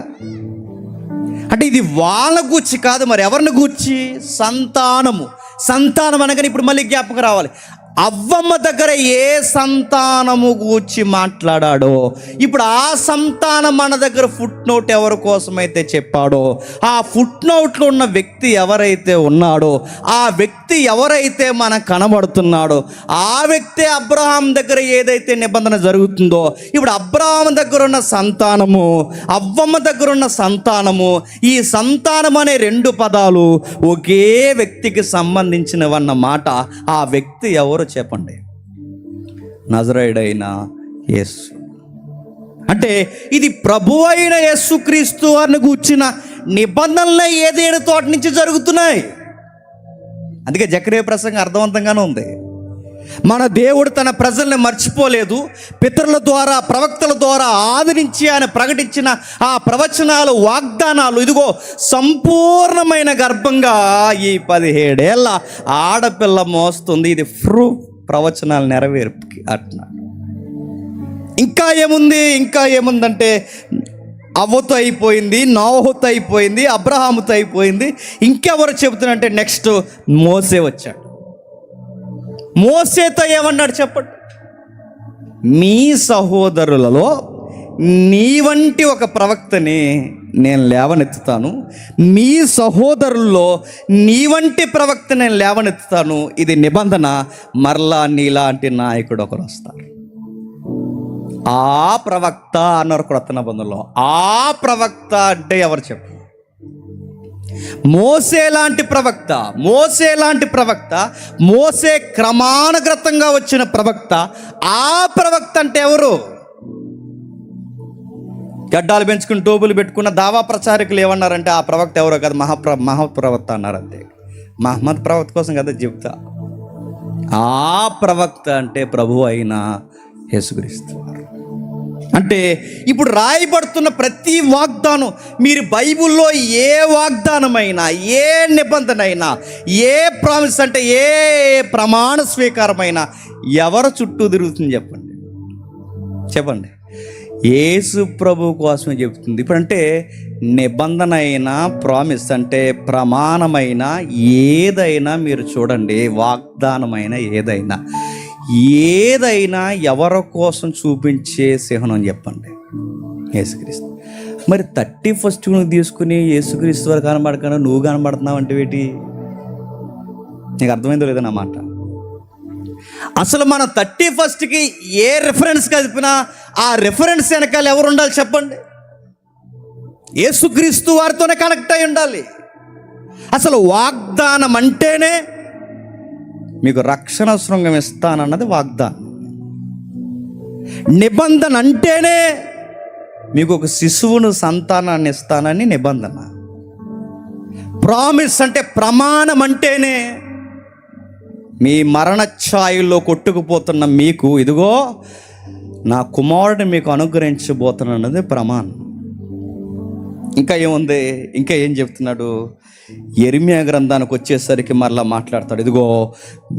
Speaker 1: అంటే ఇది వాళ్ళ గూర్చి కాదు, మరి ఎవరిని గూర్చి? సంతానము. సంతానం అనగానే ఇప్పుడు మళ్ళీ జ్ఞాపకం రావాలి, అవ్వమ్మ దగ్గర ఏ సంతానము గూర్చి మాట్లాడాడో ఇప్పుడు ఆ సంతానం మన దగ్గర ఫుట్ నోట్ ఎవరి కోసమైతే చెప్పాడో, ఆ ఫుట్ నోట్లో ఉన్న వ్యక్తి ఎవరైతే ఉన్నాడో, ఆ వ్యక్తి ఎవరైతే మనకు కనబడుతున్నాడో, ఆ వ్యక్తి అబ్రహాం దగ్గర ఏదైతే నిబంధన జరుగుతుందో, ఇప్పుడు అబ్రహాం దగ్గర ఉన్న సంతానము, అవ్వమ్మ దగ్గర ఉన్న సంతానము, ఈ సంతానం అనే రెండు పదాలు ఒకే వ్యక్తికి సంబంధించినవన్న మాట. ఆ వ్యక్తి ఎవరు చెప్పండి? నజరేయుడైన యేసు. అంటే ఇది ప్రభు అయిన యేసుక్రీస్తు వారిని గూర్చిన నిబంధనలే ఏదేడు తోట నుంచి జరుగుతున్నాయి. అందుకే జకరియా ప్రసంగం అర్థవంతంగానే ఉంది. మన దేవుడు తన ప్రజల్ని మర్చిపోలేదు. పితరుల ద్వారా, ప్రవక్తల ద్వారా ఆదరించి ఆయన ప్రకటించిన ఆ ప్రవచనాలు, వాగ్దానాలు ఇదిగో సంపూర్ణమైన గర్భంగా ఈ 17 ఏళ్ళ ఆడపిల్ల మోస్తుంది. ఇది ప్రవచనాలు నెరవేర్పుకి అంటున్నాడు. ఇంకా ఏముందంటే అవ్వతో అయిపోయింది, నోహుతో అయిపోయింది, అబ్రహాముతో అయిపోయింది. ఇంకెవరు చెబుతున్నారంటే నెక్స్ట్ మోసే వచ్చాడు. మోసేతో ఏమన్నాడు చెప్పండి? మీ సహోదరులలో నీ వంటి ఒక ప్రవక్తని నేను లేవనెత్తుతాను, మీ సహోదరుల్లో నీ వంటి ప్రవక్త నేను లేవనెత్తుతాను. ఇది నిబంధన. మరలా నీలాంటి నాయకుడు ఒకరు వస్తారు. ఆ ప్రవక్త అన్నారు క్రొత్త నిబంధనలో. ఆ ప్రవక్త అంటే ఎవరు చెప్పు? మోసే లాంటి ప్రవక్త, మోసే క్రమానుగతంగా వచ్చిన ప్రవక్త. ఆ ప్రవక్త అంటే ఎవరు? గడ్డాలు పెంచుకుని టోపులు పెట్టుకున్న దావా ప్రచారకులు ఏమన్నారంటే ఆ ప్రవక్త ఎవరో కదా, మహాప్రవక్త అన్నారు. అంతే. మహమ్మద్ ప్రవక్త కోసం కదా చెప్తా. ఆ ప్రవక్త అంటే ప్రభు అయిన యేసుక్రీస్తు. అంటే ఇప్పుడు రాయబడుతున్న ప్రతి వాగ్దానం, మీరు బైబిల్లో ఏ వాగ్దానమైనా, ఏ నిబంధన అయినా, ఏ ప్రామిస్ అంటే ఏ ప్రమాణ స్వీకారమైనా ఎవరు చుట్టూ తిరుగుతుంది చెప్పండి? యేసు ప్రభు కోసమే చెబుతుంది. ఇప్పుడంటే నిబంధన అయినా, ప్రామిస్ అంటే ప్రమాణమైన ఏదైనా మీరు చూడండి, వాగ్దానమైన ఏదైనా ఎవరి కోసం చూపించే చిహ్నం చెప్పండి? యేసుక్రీస్తు. మరి 31st తీసుకుని యేసుక్రీస్తు వారు కనబడకుండా నువ్వు కనబడుతున్నావు అంటే ఏంటి? నీకు అర్థమైందో లేదో నా మాట. అసలు మన 31st ఏ రెఫరెన్స్ కలిపినా ఆ రెఫరెన్స్ వెనకాల ఎవరు ఉండాలి చెప్పండి? యేసుక్రీస్తు వారితోనే కనెక్ట్ అయి ఉండాలి. అసలు వాగ్దానం అంటేనే మీకు రక్షణ శృంగం ఇస్తానన్నది వాగ్దానం. నిబంధన అంటేనే మీకు ఒక శిశువును, సంతానాన్ని ఇస్తానని నిబంధన. ప్రామిస్ అంటే ప్రమాణం అంటేనే మీ మరణ ఛాయల్లో కొట్టుకుపోతున్న మీకు ఇదిగో నా కుమారుడిని మీకు అనుగ్రహించబోతున్నది ప్రమాణం. ఇంకా ఏముంది? ఇంకా ఏం చెప్తున్నాడు? యెరెమీయా గ్రంథానికి వచ్చేసరికి మరలా మాట్లాడతాడు. ఇదిగో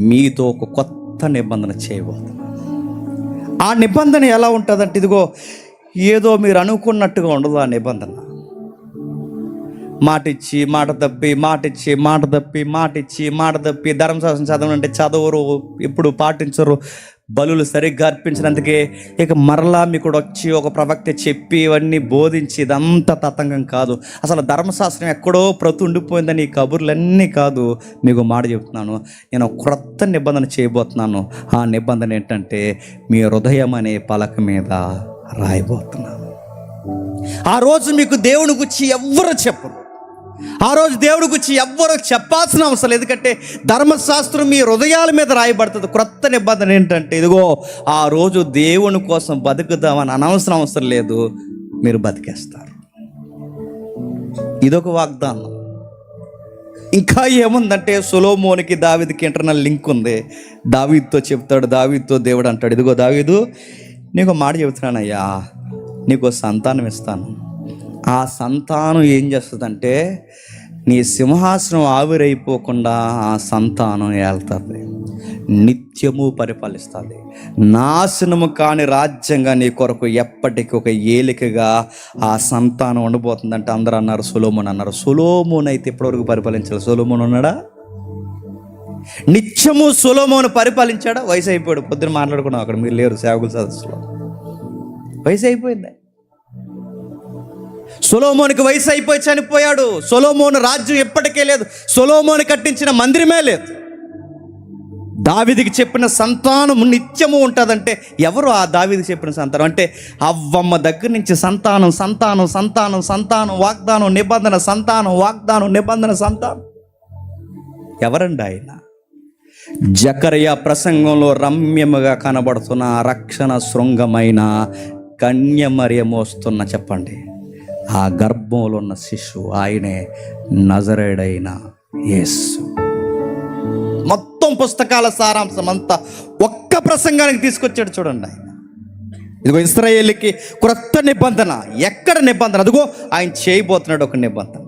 Speaker 1: మీతో ఒక కొత్త క్రొత్త నిబంధన చేయబోతున్నాను. ఆ నిబంధన ఎలా ఉంటుందంటే, ఇదిగో ఏదో మీరు అనుకున్నట్టుగా ఉండదు. ఆ నిబంధన మాట ఇచ్చి మాట తప్పి, మాట ఇచ్చి మాట తప్పి, మాట ఇచ్చి మాట తప్పి, ధర్మశాస్త్రం చదవనంటే చదవరు, ఇప్పుడు పాటించరు, బలులు సరిగ్గా అర్పించినందుకే ఇక మరలా మీకు వచ్చి ఒక ప్రవక్త చెప్పి ఇవన్నీ బోధించి, ఇదంతా తతంగం కాదు. అసలు ధర్మశాస్త్రం ఎక్కడో ప్రతి ఉండిపోయిందని ఈ కబుర్లన్నీ కాదు. మీకు మాట చెప్తున్నాను, నేను క్రొత్త నిబంధన చేయబోతున్నాను. ఆ నిబంధన ఏంటంటే, మీ హృదయం అనే పలక మీద రాయబోతున్నాను. ఆ రోజు మీకు దేవుని గురించి ఎవ్వరు చెప్పరు. ఆ రోజు దేవుడి గురించి ఎవ్వరూ చెప్పాల్సిన అవసరం లేదు. ఎందుకంటే ధర్మశాస్త్రం మీ హృదయాల మీద రాయబడుతుంది. క్రొత్త నిబంధన ఏంటంటే, ఇదిగో ఆ రోజు దేవుని కోసం బతుకుదామని అనవసరం అవసరం లేదు, మీరు బతికేస్తారు. ఇదొక వాగ్దానం. ఇంకా ఏముందంటే, సొలొమోనుకి దావీదుకి ఇంటర్నల్ లింక్ ఉంది. దావీదుతో చెప్తాడు, దావీదుతో దేవుడు అంటాడు, ఇదిగో దావీదు, నీకు మాట చెబుతున్నానయ్యా, నీకు సంతానం ఇస్తాను. ఆ సంతానం ఏం చేస్తుందంటే, నీ సింహాసనం ఆవిరైపోకుండా ఆ సంతానం ఏళ్తుంది, నిత్యము పరిపాలిస్తుంది. నాశనము కాని రాజ్యంగా నీ కొరకు ఎప్పటికీ ఒక ఏలికగా ఆ సంతానం ఉండిపోతుందంటే అందరూ అన్నారు, సొలొమోను అన్నారు. సొలొమోను అయితే ఇప్పటివరకు పరిపాలించాలి. సొలొమోను ఉన్నాడా? నిత్యము సొలొమోను పరిపాలించాడా? వయసు అయిపోయాడు. పొద్దున మాట్లాడుకున్నాం, అక్కడ మీరు లేరు సేవకుల సదస్సులో. వయసు అయిపోయింది. సొలొమోనుకి వయసు అయిపోయి చనిపోయాడు. సొలొమోను రాజ్యం ఎప్పటికే లేదు. సొలొమోను కట్టించిన మందిరమే లేదు. దావీదుకి చెప్పిన సంతానం నిత్యము ఉంటుందంటే ఎవరు ఆ దావీదుకి చెప్పిన సంతానం అంటే, అవ్వమ్మ దగ్గర నుంచి సంతానం సంతానం సంతానం సంతానం, వాగ్దానం నిబంధన, సంతానం వాగ్దానం నిబంధన, సంతానం. ఎవరండి ఆయన? జకర్యా ప్రసంగంలో రమ్యముగా కనబడుతున్న రక్షణ శృంగమైన కన్య మరియము వస్తున్న, చెప్పండి, ఆ గర్భంలో ఉన్న శిశువు ఆయనే నజరేయుడైన యేసు. మొత్తం పుస్తకాల సారాంశం అంతా ఒక్క ప్రసంగానికి తీసుకొచ్చాడు. చూడండి ఆయన, ఇదిగో ఇశ్రాయేలుకి క్రొత్త నిబంధన. ఎక్కడ నిబంధన? అదిగో ఆయన చేయబోతున్నాడు ఒక నిబంధన.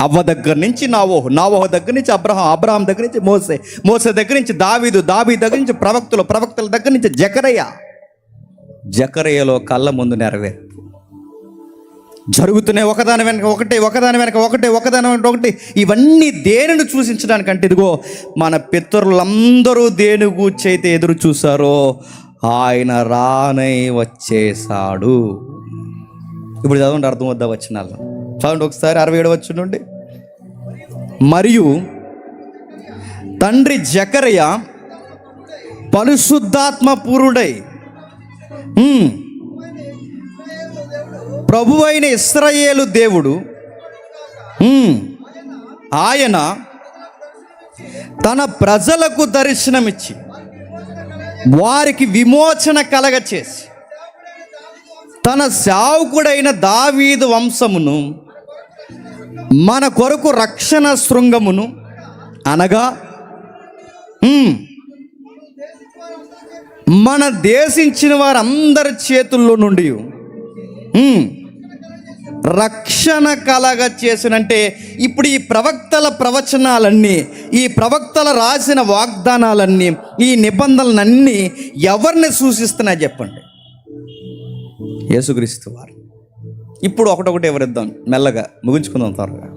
Speaker 1: అవ్వ దగ్గర నుంచి నావోహు, నావోహు దగ్గర నుంచి అబ్రహాం, అబ్రహాం దగ్గర నుంచి మోసే, మోసే దగ్గర నుంచి దావీదు, దావీదు దగ్గర నుంచి ప్రవక్తలు, ప్రవక్తల దగ్గర నుంచి జకర్యా, జకర్యాలో కళ్ళ ముందు నెరవేర్పు జరుగుతున్నాయి. ఒకదాని వెనక ఒకటి, ఒకదాని వెనక ఒకటి, ఒకదాని వెనక ఒకటి. ఇవన్నీ దేనిని సూచించడానికంటే, ఇదిగో మన పితరులందరూ దేని గూర్చి అయితే ఎదురు చూశారో ఆయన రానై వచ్చేసాడు. ఇప్పుడు చదవండి, అర్థం వద్దా వచనాలు చదవండి ఒకసారి. 67 వచనం నుండి, మరియు తండ్రి జకర్యా పరిశుద్ధాత్మ పూరుడై ప్రభువైన ఇశ్రాయేలు దేవుడు ఆయన తన ప్రజలకు దర్శనమిచ్చి వారికి విమోచన కలగచేసి తన సేవకుడైన దావీదు వంశమును మన కొరకు రక్షణ శృంగమును అనగా మన దేశించిన వారందరి చేతుల్లో నుండి రక్షణ కలగ చేసినంటే, ఇప్పుడు ఈ ప్రవక్తల ప్రవచనాలన్నీ, ఈ ప్రవక్తల రాసిన వాగ్దానాలన్నీ, ఈ నిబంధనలన్నీ ఎవరిని సూచిస్తున్నాయి చెప్పండి? యేసుక్రీస్తు వారు. ఇప్పుడు ఒకటొకటి ఎవరిద్దాం, మెల్లగా ముగించుకుందాం త్వరగా.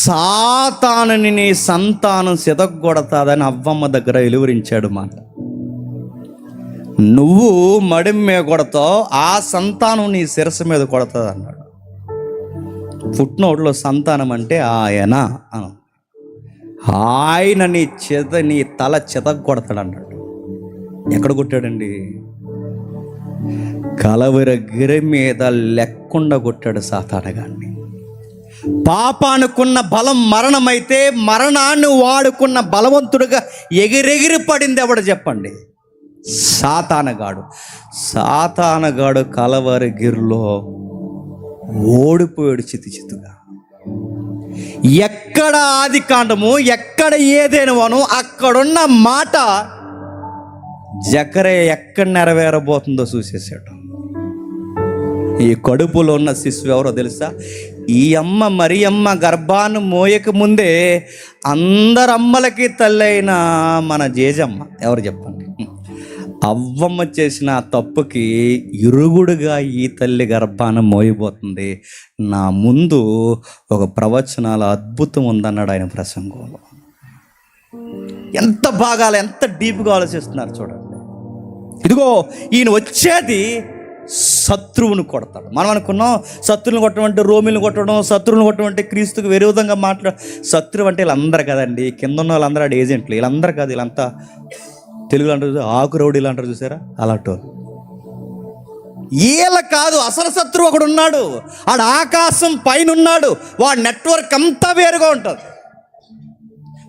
Speaker 1: సాతానుని నీ సంతానం సితగొడతాదని అవ్వమ్మ దగ్గర వెలువరించాడు మాట. నువ్వు మడిం మీద కొడతావు, ఆ సంతానం నీ శిరస్సు మీద కొడతాది అన్నాడు. ఫుట్నోట్లో సంతానం అంటే ఆయన అను, ఆయన నీ తల చితగొడతాడు అన్నాడు. ఎక్కడ కొట్టాడండి? కలవరగిరి మీద లేకుండా కొట్టాడు సాతానుగాన్ని. పాపానుకున్న బలం మరణమైతే, మరణాన్ని వాడుకున్న బలవంతుడుగా ఎగిరెగిరి పడింది ఎవడు చెప్పండి? సాతానగాడు. సాతానగాడు కలవరగిరిలో ఓడిపోయాడు చితుగా. ఎక్కడ ఆది కాండము, ఎక్కడ ఏదేనువను అక్కడున్న మాట జకర్యా ఎక్కడ నెరవేరబోతుందో చూసేసాడు. ఈ కడుపులో ఉన్న శిశువు ఎవరో తెలుసా? ఈ అమ్మ మరియమ్మ గర్భాన్ని మోయక ముందే అందరమ్మలకి తల్లి అయిన మన జేజమ్మ ఎవరు చెప్పండి, అవ్వమ్మ చేసిన ఆ తప్పుకి ఇరుగుడుగా ఈ తల్లి గర్భాన్ని మోయబోతుంది. నా ముందు ఒక ప్రవచనాల అద్భుతం ఉందన్నాడు ఆయన ప్రసంగంలో. ఎంత బాగా, ఎంత డీప్గా ఆలోచిస్తున్నారు చూడండి. ఇదిగో ఈయన వచ్చేది శత్రువును కొడతాడు. మనం అనుకున్నాం శత్రువుని కొట్టడం అంటే రోమిలను కొట్టడం, శత్రువుని కొట్టడం అంటే క్రీస్తుకు విరోధంగా శత్రువు అంటే వీళ్ళందరూ కదండి, కింద ఉన్న వాళ్ళందరూ ఆడ ఏజెంట్లు, వీళ్ళందరూ కాదు, వీళ్ళంతా తెలుగులో అంటారు ఆకు రౌడీలు అంటారు చూసారా, అలాంటి వీళ్ళ కాదు. అసలు శత్రువు ఒకడు ఉన్నాడు, ఆడ ఆకాశం పైన ఉన్నాడు. వాడి నెట్వర్క్ అంతా వేరుగా ఉంటుంది,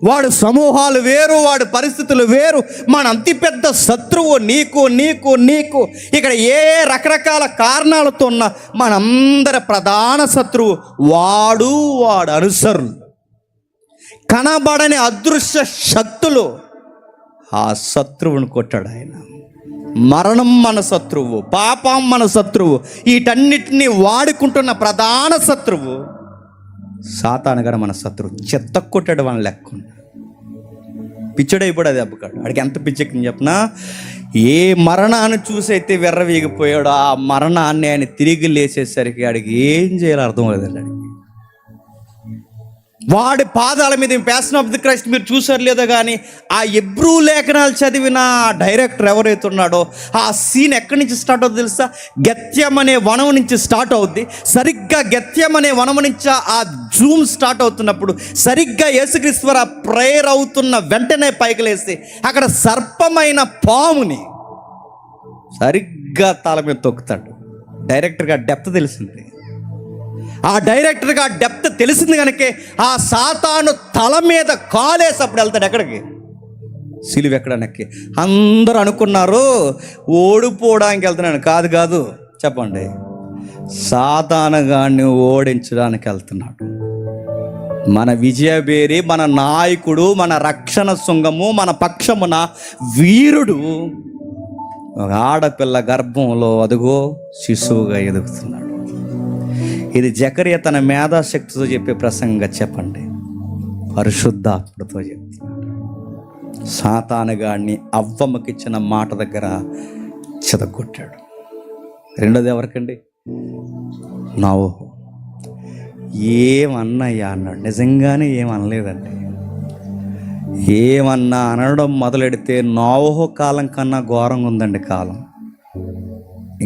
Speaker 1: వాడు సమూహాలు వేరు, వాడి పరిస్థితులు వేరు. మన అతి పెద్ద శత్రువు నీకు నీకు నీకు ఇక్కడ ఏ రకరకాల కారణాలతో ఉన్న మనందరి ప్రధాన శత్రువు వాడు అనుసరులు, కనబడని అదృశ్య శక్తులు. ఆ శత్రువుని కొట్టాడు ఆయన. మరణం మన శత్రువు, పాపం మన శత్రువు, వీటన్నిటిని వాడుకుంటున్న ప్రధాన శత్రువు సాతాను గారు మన శత్రువు. చెత్త కొట్టాడు వాళ్ళని లెక్కకుండా. పిచ్చడైపోయాడు అది అబ్బకాడు. వాడికి ఎంత పిచ్చెక్కింది చెప్పనా, ఏ మరణాన్ని చూసి అయితే విర్రవీగిపోయాడో ఆ మరణాన్ని ఆయన తిరిగి లేచేసరికి వాడికి ఏం చేయాలో అర్థం లేదండి. వాడికి వాడి పాదాల మీద ప్యాషన్ ఆఫ్ ది క్రైస్ట్ మీరు చూసారు లేదో కానీ ఆ ఎబ్రూ లేఖనాలు చదివిన డైరెక్టర్ ఎవరైతే ఉన్నాడో ఆ సీన్ ఎక్కడి నుంచి స్టార్ట్ అవుతుంది తెలుసా? గెత్యం అనే వనం నుంచి స్టార్ట్ అవుద్ది. సరిగ్గా గెత్యం అనే వనం నుంచి ఆ జూమ్ స్టార్ట్ అవుతున్నప్పుడు సరిగ్గా యేసుక్రీస్తు వారు ప్రేయర్ అవుతున్న వెంటనే పైకి లేసి అక్కడ సర్పమైన పాముని సరిగ్గా తల మీద తొక్కుతాడు. డైరెక్టర్గా డెప్త్ తెలిసింది. ఆ డైరెక్టర్గా డెప్త్ తెలిసింది కనుకే ఆ సాతాను తల మీద కాలేసప్పుడు వెళ్తాడు. ఎక్కడికి? సిలువ ఎక్కడానికి. అందరూ అనుకున్నారు ఓడిపోవడానికి వెళ్తున్నాను. కాదు కాదు, చెప్పండి, సాతాను గాన్ని ఓడించడానికి వెళ్తున్నాడు. మన విజయబేరి, మన నాయకుడు, మన రక్షణ శృంగము, మన పక్షమున వీరుడు ఒక ఆడపిల్ల గర్భంలో అదుగో శిశువుగా ఎదుగుతున్నాడు. ఇది జకరియా తన మేధాశక్తితో చెప్పే ప్రసంగంగా చెప్పండి, పరిశుద్ధాత్మతో చెప్తున్నాడు. సాతానుగాడిని అవ్వమ్మకిచ్చిన మాట దగ్గర చెదగొట్టాడు. రెండోది ఎవరికండి? నోవహు. ఏమన్నయ్యా అన్నాడు. నిజంగానే ఏమనలేదండి. ఏమన్నా అనడం మొదలెడితే నోవహు కాలం కన్నా ఘోరంగా ఉందండి కాలం.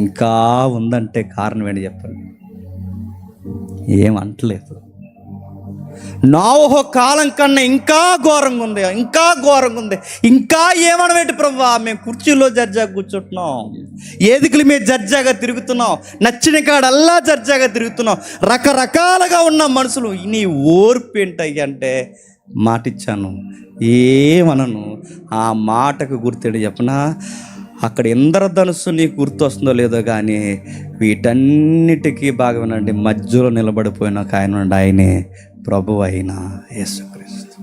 Speaker 1: ఇంకా ఉందంటే కారణం ఏంటి చెప్పండి? ఏమంటలేదు. నోవహు కాలం కన్నా ఇంకా ఘోరంగా ఉంది, ఇంకా ఘోరంగా ఉంది. ఇంకా ఏమనవేంటి ప్రభువా? మేము కుర్చీలో జడ్జాగా కూర్చుంటున్నాం, ఏదికల మీద జడ్జాగా తిరుగుతున్నాం, నచ్చిన కాడల్లా జడ్జాగా తిరుగుతున్నాం, రకరకాలుగా ఉన్న మనుషులు. నీ ఓర్పు ఏంటయ్య అంటే మాటిచ్చాను, ఏమనను. ఆ మాటకు గుర్తేడు చెప్పనా? అక్కడ ఇంద్రధనుస్సు నీకు గుర్తు వస్తుందో లేదో కానీ వీటన్నిటికీ బాగా వినండి, మధ్యలో నిలబడిపోయిన ఆయన ఆయనే ప్రభువు అయిన యేసుక్రీస్తు.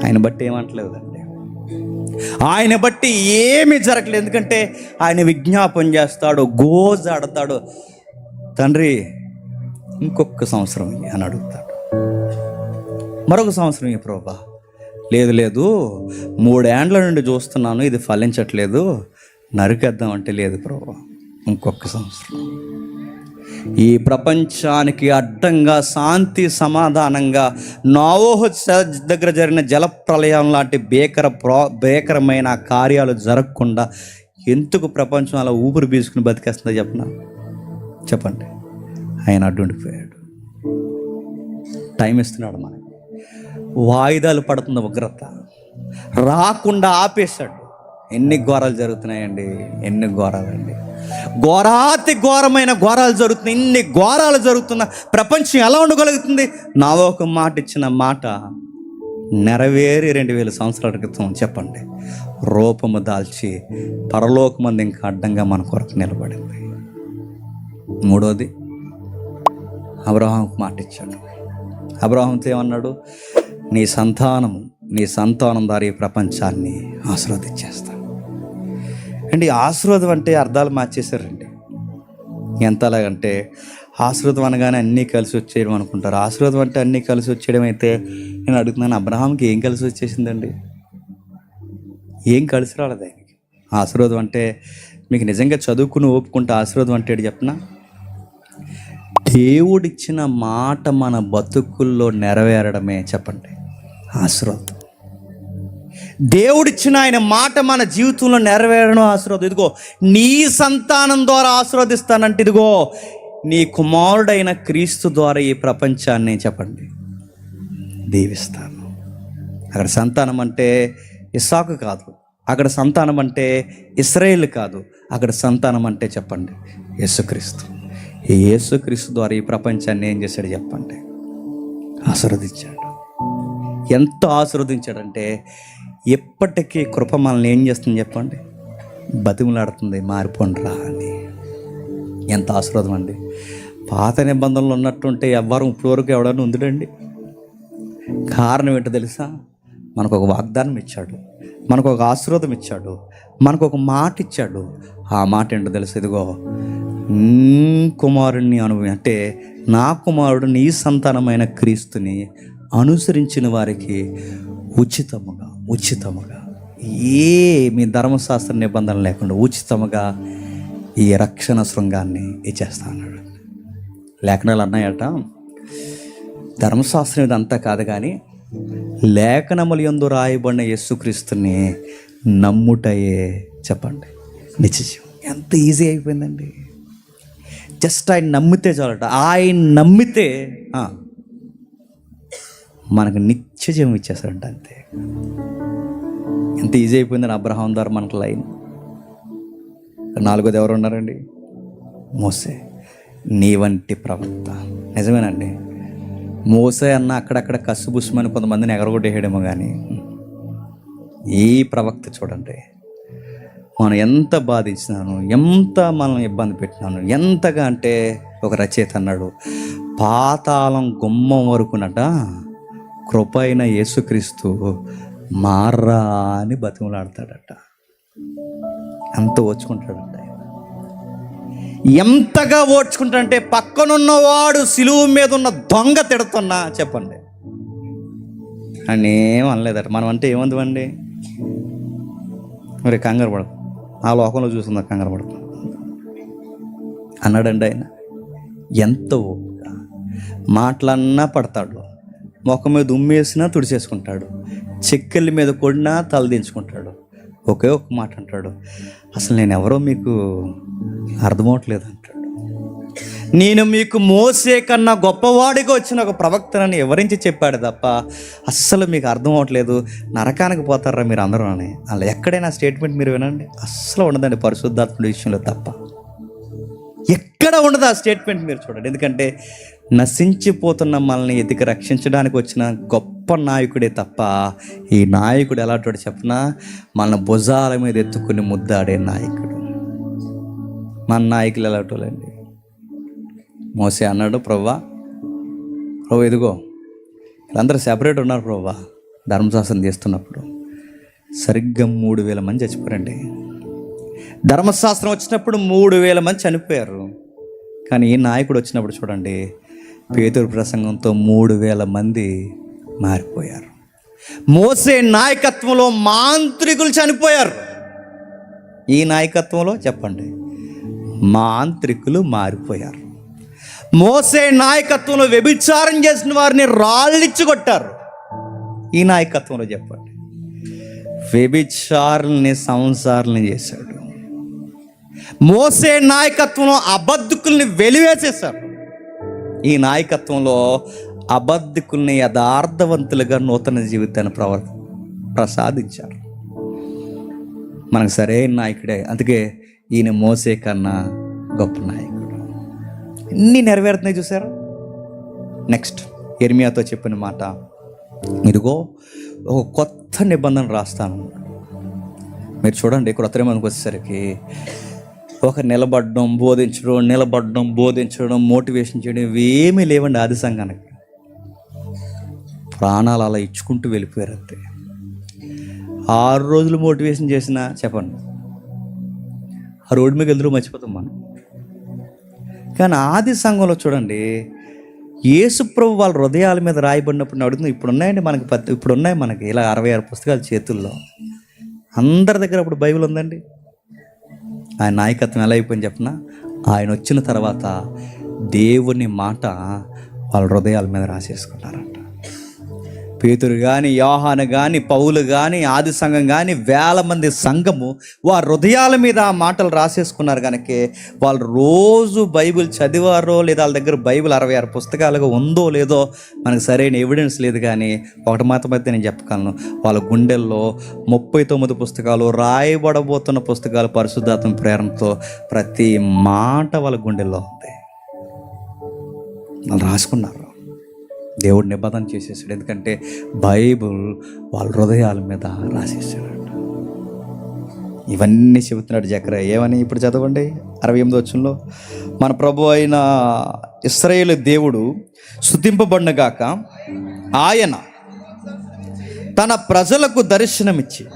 Speaker 1: ఆయన బట్టి ఏమంటలేదండి, ఆయన బట్టి ఏమీ జరగలేదు. ఎందుకంటే ఆయన విజ్ఞాపన చేస్తాడు, గోజాడతాడు, తండ్రి ఇంకొక సంవత్సరం అని అడుగుతాడు. మరొక సంవత్సరం ఈ ప్రభువా, లేదు లేదు 3 ఏండ్ల నుండి చూస్తున్నాను ఇది ఫలించట్లేదు, నరికేద్దాం అంటే లేదు ప్రభువా ఇంకొక సంవత్సరం. ఈ ప్రపంచానికి అడ్డంగా శాంతి సమాధానంగా నోవహు దగ్గర జరిగిన జలప్రలయం లాంటి భీకరమైన కార్యాలు జరగకుండా ఎందుకు ప్రపంచం అలా ఊపిరి పీల్చుకుని బతికేస్తుందో చెప్పండి. ఆయన అడ్డుండిపోయాడు. టైం ఇస్తున్నాడు మనకి, వాయిదాలు పడుతున్న ఉగ్రత రాకుండా ఆపేశాడు. ఎన్ని ఘోరాలు జరుగుతున్నాయండి, ఎన్ని ఘోరాలండి, ఘోరాతి ఘోరమైన ఘోరాలు జరుగుతున్నాయి. ఇన్ని ఘోరాలు జరుగుతున్న ప్రపంచం ఎలా ఉండగలుగుతుంది? నాలో ఒక మాట ఇచ్చిన మాట నెరవేరి 2000 సంవత్సరాల క్రితం చెప్పండి రూపము దాల్చి పరలోకమంది ఇంకా అడ్డంగా మన కొరకు నిలబడింది. మూడోది, అబ్రహాంకు మాట ఇచ్చాడు. అబ్రహాంతో ఏమన్నాడు? నీ సంతానం ద్వారా ఈ ప్రపంచాన్ని ఆశీర్వదించేస్తాను అండి. ఆశీర్వాదం అంటే అర్థాలు మార్చేశారండి. ఎంతలాగంటే ఆశీర్వాదం అనగానే అన్నీ కలిసి వచ్చేయడం అనుకుంటారు. ఆశీర్వాదం అంటే అన్నీ కలిసి వచ్చేయడం అయితే నేను అడుగుతున్నాను, అబ్రహాంకి ఏం కలిసి వచ్చేసిందండి? ఏం కలిసి రాలేదు ఆయనకి. ఆశీర్వాదం అంటే మీకు నిజంగా చదువుకుని ఒప్పుకుంటే ఆశీర్వాదం అంటే ఏంటి చెప్పనా? దేవుడిచ్చిన మాట మన బతుకుల్లో నెరవేరడమే చెప్పండి ఆశీర్వాదం. దేవుడిచ్చిన ఆయన మాట మన జీవితంలో నెరవేరడం ఆశీర్వాదం. ఇదిగో నీ సంతానం ద్వారా ఆశీర్వదిస్తానంటే, ఇదిగో నీ కుమారుడైన క్రీస్తు ద్వారా ఈ ప్రపంచాన్ని చెప్పండి దీవిస్తాను. అక్కడ సంతానం అంటే ఇస్సాకు కాదు, అక్కడ సంతానం అంటే ఇశ్రాయేలు కాదు, అక్కడ సంతానం అంటే చెప్పండి యేసుక్రీస్తు. ఈ యేసుక్రీస్తు ద్వారా ఈ ప్రపంచాన్ని ఏం చేశాడు చెప్పండి? ఆశీర్వదించాడు. ఎంత ఆశీర్వదించాడంటే ఎప్పటికీ కృప మనల్ని ఏం చేస్తుంది చెప్పండి? బతిమలాడుతుంది, మారిపోండిరా అని. ఎంత ఆశీర్వాదం అండి! పాత నిబంధనలు ఉన్నట్టుంటే ఎవ్వరు ఇప్పటివరకు ఎవడన్నా ఉందిడండి? కారణం ఏంటో తెలుసా? మనకు ఒక వాగ్దానం ఇచ్చాడు, మనకు ఒక ఆశీర్వాదం ఇచ్చాడు, మనకు ఒక మాట ఇచ్చాడు. ఆ మాట ఏంటో తెలుసు? ఇదిగో కుమారుణ్ణి అంటే నా కుమారుడు నీ సంతానమైన క్రీస్తుని అనుసరించిన వారికి ఉచితముగా మీ ధర్మశాస్త్ర నిబంధన లేకుండా ఉచితముగా ఈ రక్షణ శృంగాన్ని ఇచ్చేస్తాను. లేఖనాలు అన్నాయట, ధర్మశాస్త్రం ఇదంతా కాదు కానీ లేఖనములు యందు రాయబడిన యేసుక్రీస్తుని నమ్ముటయే చెప్పండి నిత్యజీవం. ఎంత ఈజీ అయిపోయిందండి. జస్ట్ ఆయన నమ్మితే చాలట. ఆయన నమ్మితే మనకు నిత్యజీవం ఇచ్చేస్తాడంట. అంతే. ఎంత ఈజీ అయిపోయిందని అబ్రహాం ద్వారా మనకు లైన్. 4వది ఎవరు ఉన్నారండి? మోసే. నీ వంటి ప్రవక్త. నిజమేనండి, మోసే అన్న అక్కడక్కడ కసుబుస్మని కొంతమందిని ఎగరగొట్టేయడమో కానీ ఈ ప్రవక్త చూడండి, మనం ఎంత బాధించినాను, ఎంత మనం ఇబ్బంది పెట్టినాను, ఎంతగా అంటే ఒక రచయిత అన్నాడు, పాతాళం గుమ్మం వరకునట కృప అయిన యేసుక్రీస్తు మార్రా అని బతిమలాడతాడట. అంత ఓర్చుకుంటాడంట. ఎంతగా ఓర్చుకుంటాడంటే పక్కనున్నవాడు సిలువు మీద ఉన్న దొంగ తిడుతున్నా చెప్పండి అని ఏం అనలేదట. మనం అంటే ఏమందుమండి? మరి కంగారు పడకు, ఆ లోకంలో చూస్తుందా కంగారు పడకు అన్నాడండి ఆయన. ఎంత ఓపిక! మాటలన్నా పడతాడు, ముఖం మీద ఉమ్మేసినా తుడిచేసుకుంటాడు, చెక్కెళ్ళ మీద కొడినా తలదించుకుంటాడు. ఒకే ఒక మాట అంటాడు, అసలు నేను ఎవరో మీకు అర్థమవట్లేదు అంటాడు. నేను మీకు మోసే కన్నా గొప్పవాడిగా వచ్చిన ఒక ప్రవక్తనని వివరించి చెప్పాడు తప్ప అస్సలు మీకు అర్థం అవ్వట్లేదు, నరకానికి పోతారా మీరు అందరూ అని. అలా ఎక్కడైనా స్టేట్మెంట్ మీరు వినండి, అస్సలు ఉండదండి పరిశుద్ధాత్ముడి విషయంలో తప్ప. ఎక్కడ ఉండదు ఆ స్టేట్మెంట్ మీరు చూడండి. ఎందుకంటే నశించిపోతున్న మనల్ని ఎదికి రక్షించడానికి వచ్చిన గొప్ప నాయకుడే తప్ప ఈ నాయకుడు ఎలాంటి చెప్పినా మన భుజాల మీద ఎత్తుకుని ముద్దాడే నాయకుడు. మన నాయకులు ఎలాంటి? మోసే అన్నాడు, ప్రభువా ఇదిగో వీళ్ళందరూ సెపరేట్ ఉన్నారు ప్రభువా. ధర్మశాస్త్రం చేస్తున్నప్పుడు సరిగ్గా 3000 మంది చచ్చిపోయారండి. ధర్మశాస్త్రం వచ్చినప్పుడు 3000 మంది చనిపోయారు. కానీ ఈ నాయకుడు వచ్చినప్పుడు చూడండి, పేతురు ప్రసంగంతో 3000 మంది మారిపోయారు. మోసే నాయకత్వంలో మాంత్రికులు చనిపోయారు. ఈ నాయకత్వంలో చెప్పండి మాంత్రికులు మారిపోయారు. మోసే నాయకత్వంలో వ్యభిచారం చేసిన వారిని రాళ్ళిచ్చి కొట్టారు. ఈ నాయకత్వంలో చెప్పండి వ్యభిచారుల్ని సంసారాలని చేశాడు. మోసే నాయకత్వంలో అబద్ధికుల్ని వెలివేసేశారు. ఈ నాయకత్వంలో అబద్ధికుల్ని యథార్థవంతులుగా నూతన జీవితాన్ని ప్రసాదించారు. మనకు సరైన నాయకుడే. అందుకే ఈయన మోసే కన్నా గొప్ప నాయకుడు. అన్నీ నెరవేరుతున్నాయి చూసారు. నెక్స్ట్ యెర్మీయాతో చెప్పిన మాట, ఇదిగో ఒక కొత్త నిబంధన రాస్తాను. మీరు చూడండి, క్రొత్త నిబంధనకు వచ్చేసరికి ఒక నిలబడడం బోధించడం మోటివేషన్ చేయడం ఇవేమీ లేవండి. ఆది సంఘానికి ప్రాణాలు అలా ఇచ్చుకుంటూ వెళ్ళిపోయారు అంతే. 6 రోజులు మోటివేషన్ చేసినా చెప్పండి ఆ రోడ్డు మీద వెళ్తూ మర్చిపోతాం మనం. కానీ ఆది సంఘంలో చూడండి, యేసుప్రభు వాళ్ళ హృదయాల మీద రాయబడినప్పుడు నేను అడుగుతుంది, ఇప్పుడు ఉన్నాయండి మనకి ఇప్పుడు ఉన్నాయి మనకి ఇలా 66 పుస్తకాలు చేతుల్లో. అందరి దగ్గర అప్పుడు బైబిల్ ఉందండి. ఆయన నాయకత్వం ఎలా అయిపోయింది చెప్పనా? ఆయన వచ్చిన తర్వాత దేవుని మాట వాళ్ళ హృదయాల మీద రాసేసుకున్నారంట. పేతురు కానీ, యోహాను కానీ, పౌలు కానీ, ఆది సంఘం కానీ, వేల మంది సంఘము వారి హృదయాల మీద ఆ మాటలు రాసేసుకున్నారు. కనుక వాళ్ళు రోజు బైబిల్ చదివారో లేదా వాళ్ళ దగ్గర బైబిల్ 66 పుస్తకాలుగా ఉందో లేదో మనకు సరైన ఎవిడెన్స్ లేదు. కానీ ఒకటి మాత్రం అయితే నేను చెప్పగలను, వాళ్ళ గుండెల్లో 39 పుస్తకాలు, రాయబడబోతున్న పుస్తకాలు పరిశుద్ధాత్మ ప్రేరణతో ప్రతి మాట వాళ్ళ గుండెల్లో ఉంది. వాళ్ళు రాసుకున్నారు. దేవుడు నిబంధన చేసేసాడు. ఎందుకంటే బైబుల్ వాళ్ళ హృదయాల మీద రాసేసాడు. ఇవన్నీ చెబుతున్నాడు జకర్యా. ఏమని ఇప్పుడు చదవండి 68వ వచనంలో, మన ప్రభు అయిన ఇశ్రాయేలు దేవుడు స్తుతింపబడునుగాక, ఆయన తన ప్రజలకు దర్శనమిచ్చి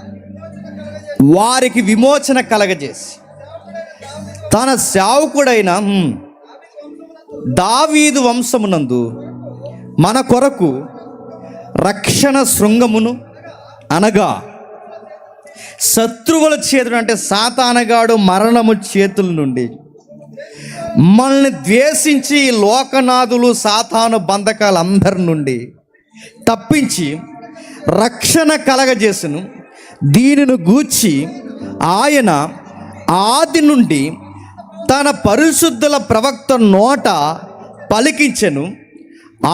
Speaker 1: వారికి విమోచన కలగజేసి తన సేవకుడైన దావీదు వంశమునందు మన కొరకు రక్షణ శృంగమును, అనగా శత్రువుల చేతులు, అంటే సాతానగాడు మరణము చేతుల నుండి మనల్ని ద్వేషించి లోకనాథులు సాతాను బంధకాలందరి నుండి తప్పించి రక్షణ కలగజేసును. దీనిని గూర్చి ఆయన ఆది నుండి తన పరిశుద్ధుల ప్రవక్త నోట పలికించెను.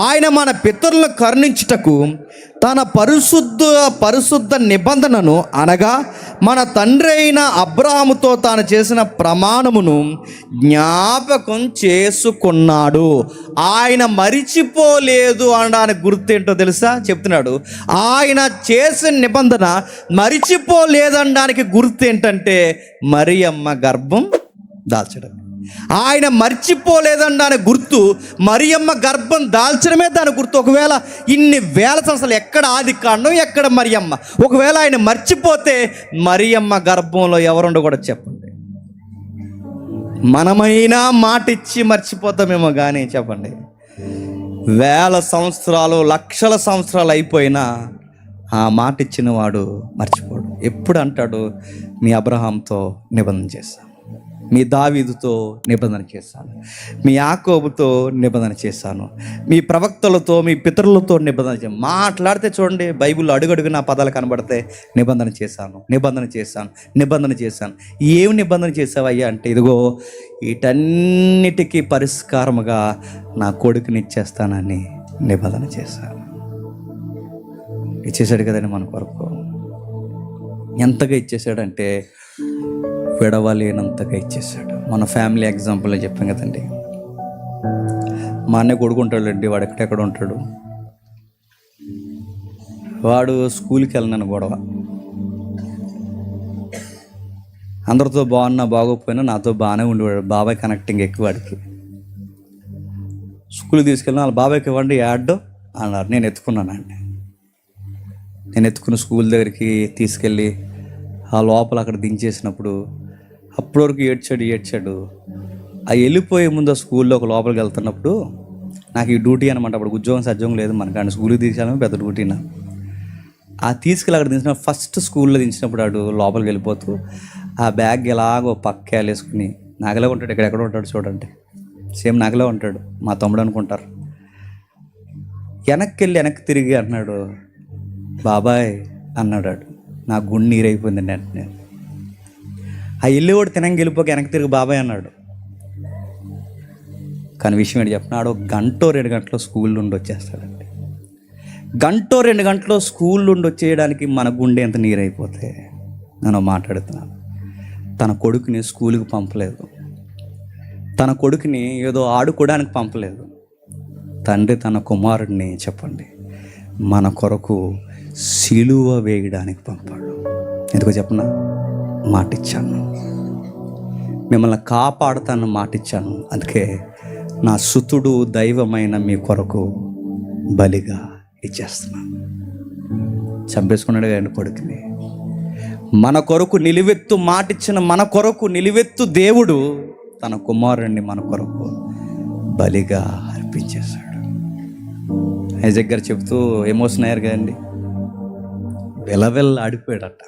Speaker 1: ఆయన మన పితరులను కరుణించుటకు తన పరిశుద్ధ నిబంధనను, అనగా మన తండ్రి అయిన అబ్రాహాముతో తాను చేసిన ప్రమాణమును జ్ఞాపకం చేసుకున్నాడు. ఆయన మరిచిపోలేదు అనడానికి గుర్తేంటో తెలుసా? చెప్తున్నాడు, ఆయన చేసిన నిబంధన మరిచిపోలేదనడానికి గుర్తేంటంటే మరియమ్మ గర్భం దాల్చడం. ఆయన మర్చిపోలేదనడానికి గుర్తు మరియమ్మ గర్భం దాల్చడమే దాని గుర్తు. ఒకవేళ ఇన్ని వేల సంవత్సరాలు ఎక్కడ ఆది కాండం, ఎక్కడ మరియమ్మ? ఒకవేళ ఆయన మర్చిపోతే మరియమ్మ గర్భంలో ఎవరుండో కూడా చెప్పండి. మనమైనా మాట ఇచ్చి మర్చిపోతామేమో కానీ చెప్పండి, వేల సంవత్సరాలు, లక్షల సంవత్సరాలు అయిపోయినా ఆ మాట ఇచ్చిన వాడు మర్చిపోడు. ఎప్పుడు అంటాడు, మీ అబ్రహాంతో నిబంధన చేశాను, మీ దావీదుతో నిబంధన చేశాను, మీ యాకోబుతో నిబంధన చేశాను, మీ ప్రవక్తలతో, మీ పితరులతో నిబంధన చేశాను. మాట్లాడితే చూడండి, బైబిల్లో అడుగడుగు నా పదాలు కనబడితే నిబంధన చేశాను, నిబంధన చేశాను, నిబంధన చేశాను. ఏమి నిబంధన చేసావయ్యా అంటే, ఇదిగో వీటన్నిటికీ పరిష్కారముగా నా కొడుకుని ఇచ్చేస్తానని నిబంధన చేశాను. ఇచ్చేసాడు కదండి మన కొరకు. ఎంతగా ఇచ్చేసాడంటే విడవలేనంతగా ఇచ్చేసాడు. మన ఫ్యామిలీ ఎగ్జాంపుల్లో చెప్పాం కదండి, మా అన్నయ్య కొడుకుంటాడండి, వాడు ఎక్కడెక్కడ ఉంటాడు. వాడు స్కూల్కి వెళ్ళినాను గొడవ, అందరితో బాగున్నా బాగోకపోయినా నాతో బాగానే ఉండేవాడు. బాబాయ్ కనెక్టింగ్ ఎక్కువ వాడికి. స్కూల్కి తీసుకెళ్ళిన వాళ్ళ బాబాయ్కి ఇవ్వండి యాడ్ అన్నారు. నేను ఎత్తుకున్నానండి. నేను ఎత్తుకుని స్కూల్ దగ్గరికి తీసుకెళ్ళి ఆ లోపల అక్కడ దించేసినప్పుడు అప్పటి వరకు ఏడ్చాడు. ఆ వెళ్ళిపోయే ముందు ఆ స్కూల్లో ఒక లోపలికి వెళ్తున్నప్పుడు నాకు ఈ డ్యూటీ అనమాట. అప్పుడు ఉద్యోగం సద్యోగం లేదు మనకు, కానీ స్కూల్కి తీసుకెళ్ళాము పెద్ద డ్యూటీనా. ఆ తీసుకెళ్ళి అక్కడ దించిన ఫస్ట్ స్కూల్లో దించినప్పుడు ఆడు లోపలికి వెళ్ళిపోతూ ఆ బ్యాగ్ ఎలాగో పక్క వేసుకుని, నాగలా ఉంటాడు, ఎక్కడెక్కడ ఉంటాడు చూడండి, సేమ్ నాగలా ఉంటాడు, మా తమ్ముడు అనుకుంటారు. వెనక్కి తిరిగి అన్నాడు, బాబాయ్ అన్నాడు. నా గుండె నీరైపోయిందండి. అంటే ఆ వెళ్ళేవాడు తినంగా వెళ్ళిపోక వెనక్కి తిరిగి బాబాయ్ అన్నాడు. కానీ విషయం ఏంటి చెప్పినాడు, 1 గంట 2 గంటలో స్కూల్ నుండి వచ్చేస్తాడండి. 1 గంట 2 గంటలో స్కూల్ నుండి వచ్చేయడానికి మన గుండె ఎంత నీరైపోతే. నేను మాట్లాడుతున్నాను, తన కొడుకుని స్కూల్కి పంపలేదు, తన కొడుకుని ఏదో ఆడుకోవడానికి పంపలేదు. తండ్రి తన కుమారుడిని చెప్పండి మన కొరకు సిలువ వేయడానికి పంపాడు. ఎందుకో చెప్పనా, మాటిచ్చాను, మిమ్మల్ని కాపాడుతాను మాటిచ్చాను, అందుకే నా సుతుడు దైవమైన మీ కొరకు బలిగా ఇచ్చేస్తున్నాను. చంపేసుకున్నాడు కదండి కొడుకుని. మన కొరకు నిలువెత్తు మాటిచ్చిన, మన కొరకు నిలువెత్తు దేవుడు తన కుమారుడిని మన కొరకు బలిగా అర్పించేశాడు. ఐజాక్ గారు చెబుతూ ఎమోషన్ అయ్యారు కదండి. విలవెల్లాడిపోయాడట.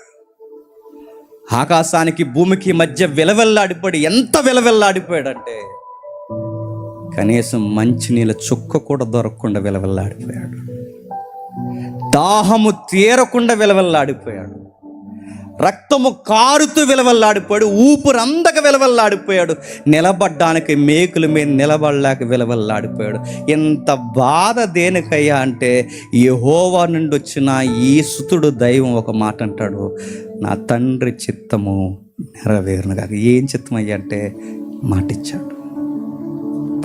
Speaker 1: ఆకాశానికి భూమికి మధ్య విలవెల్లాడిపోయాడు. ఎంత విలవెల్లాడిపోయాడంటే కనీసం మంచినీళ్ళ చుక్క కూడా దొరకకుండా విలవెల్లాడిపోయాడు. దాహము తీరకుండా విలవెల్లాడిపోయాడు. రక్తము కారుతూ విలవెల్లాడిపోయాడు. ఊపిరి అందక విలవెల్లాడిపోయాడు. నిలబడ్డానికి మేకుల మీద నిలబడలేక విలవెల్లాడిపోయాడు. ఎంత బాధ దేనికయ్యా అంటే యెహోవా నుండి వచ్చిన ఈ సుతుడు దైవం ఒక మాట అంటాడు, నా తండ్రి చిత్తము నెరవేరును కాక. ఏం చిత్తం అయ్యా అంటే మాటిచ్చాడు.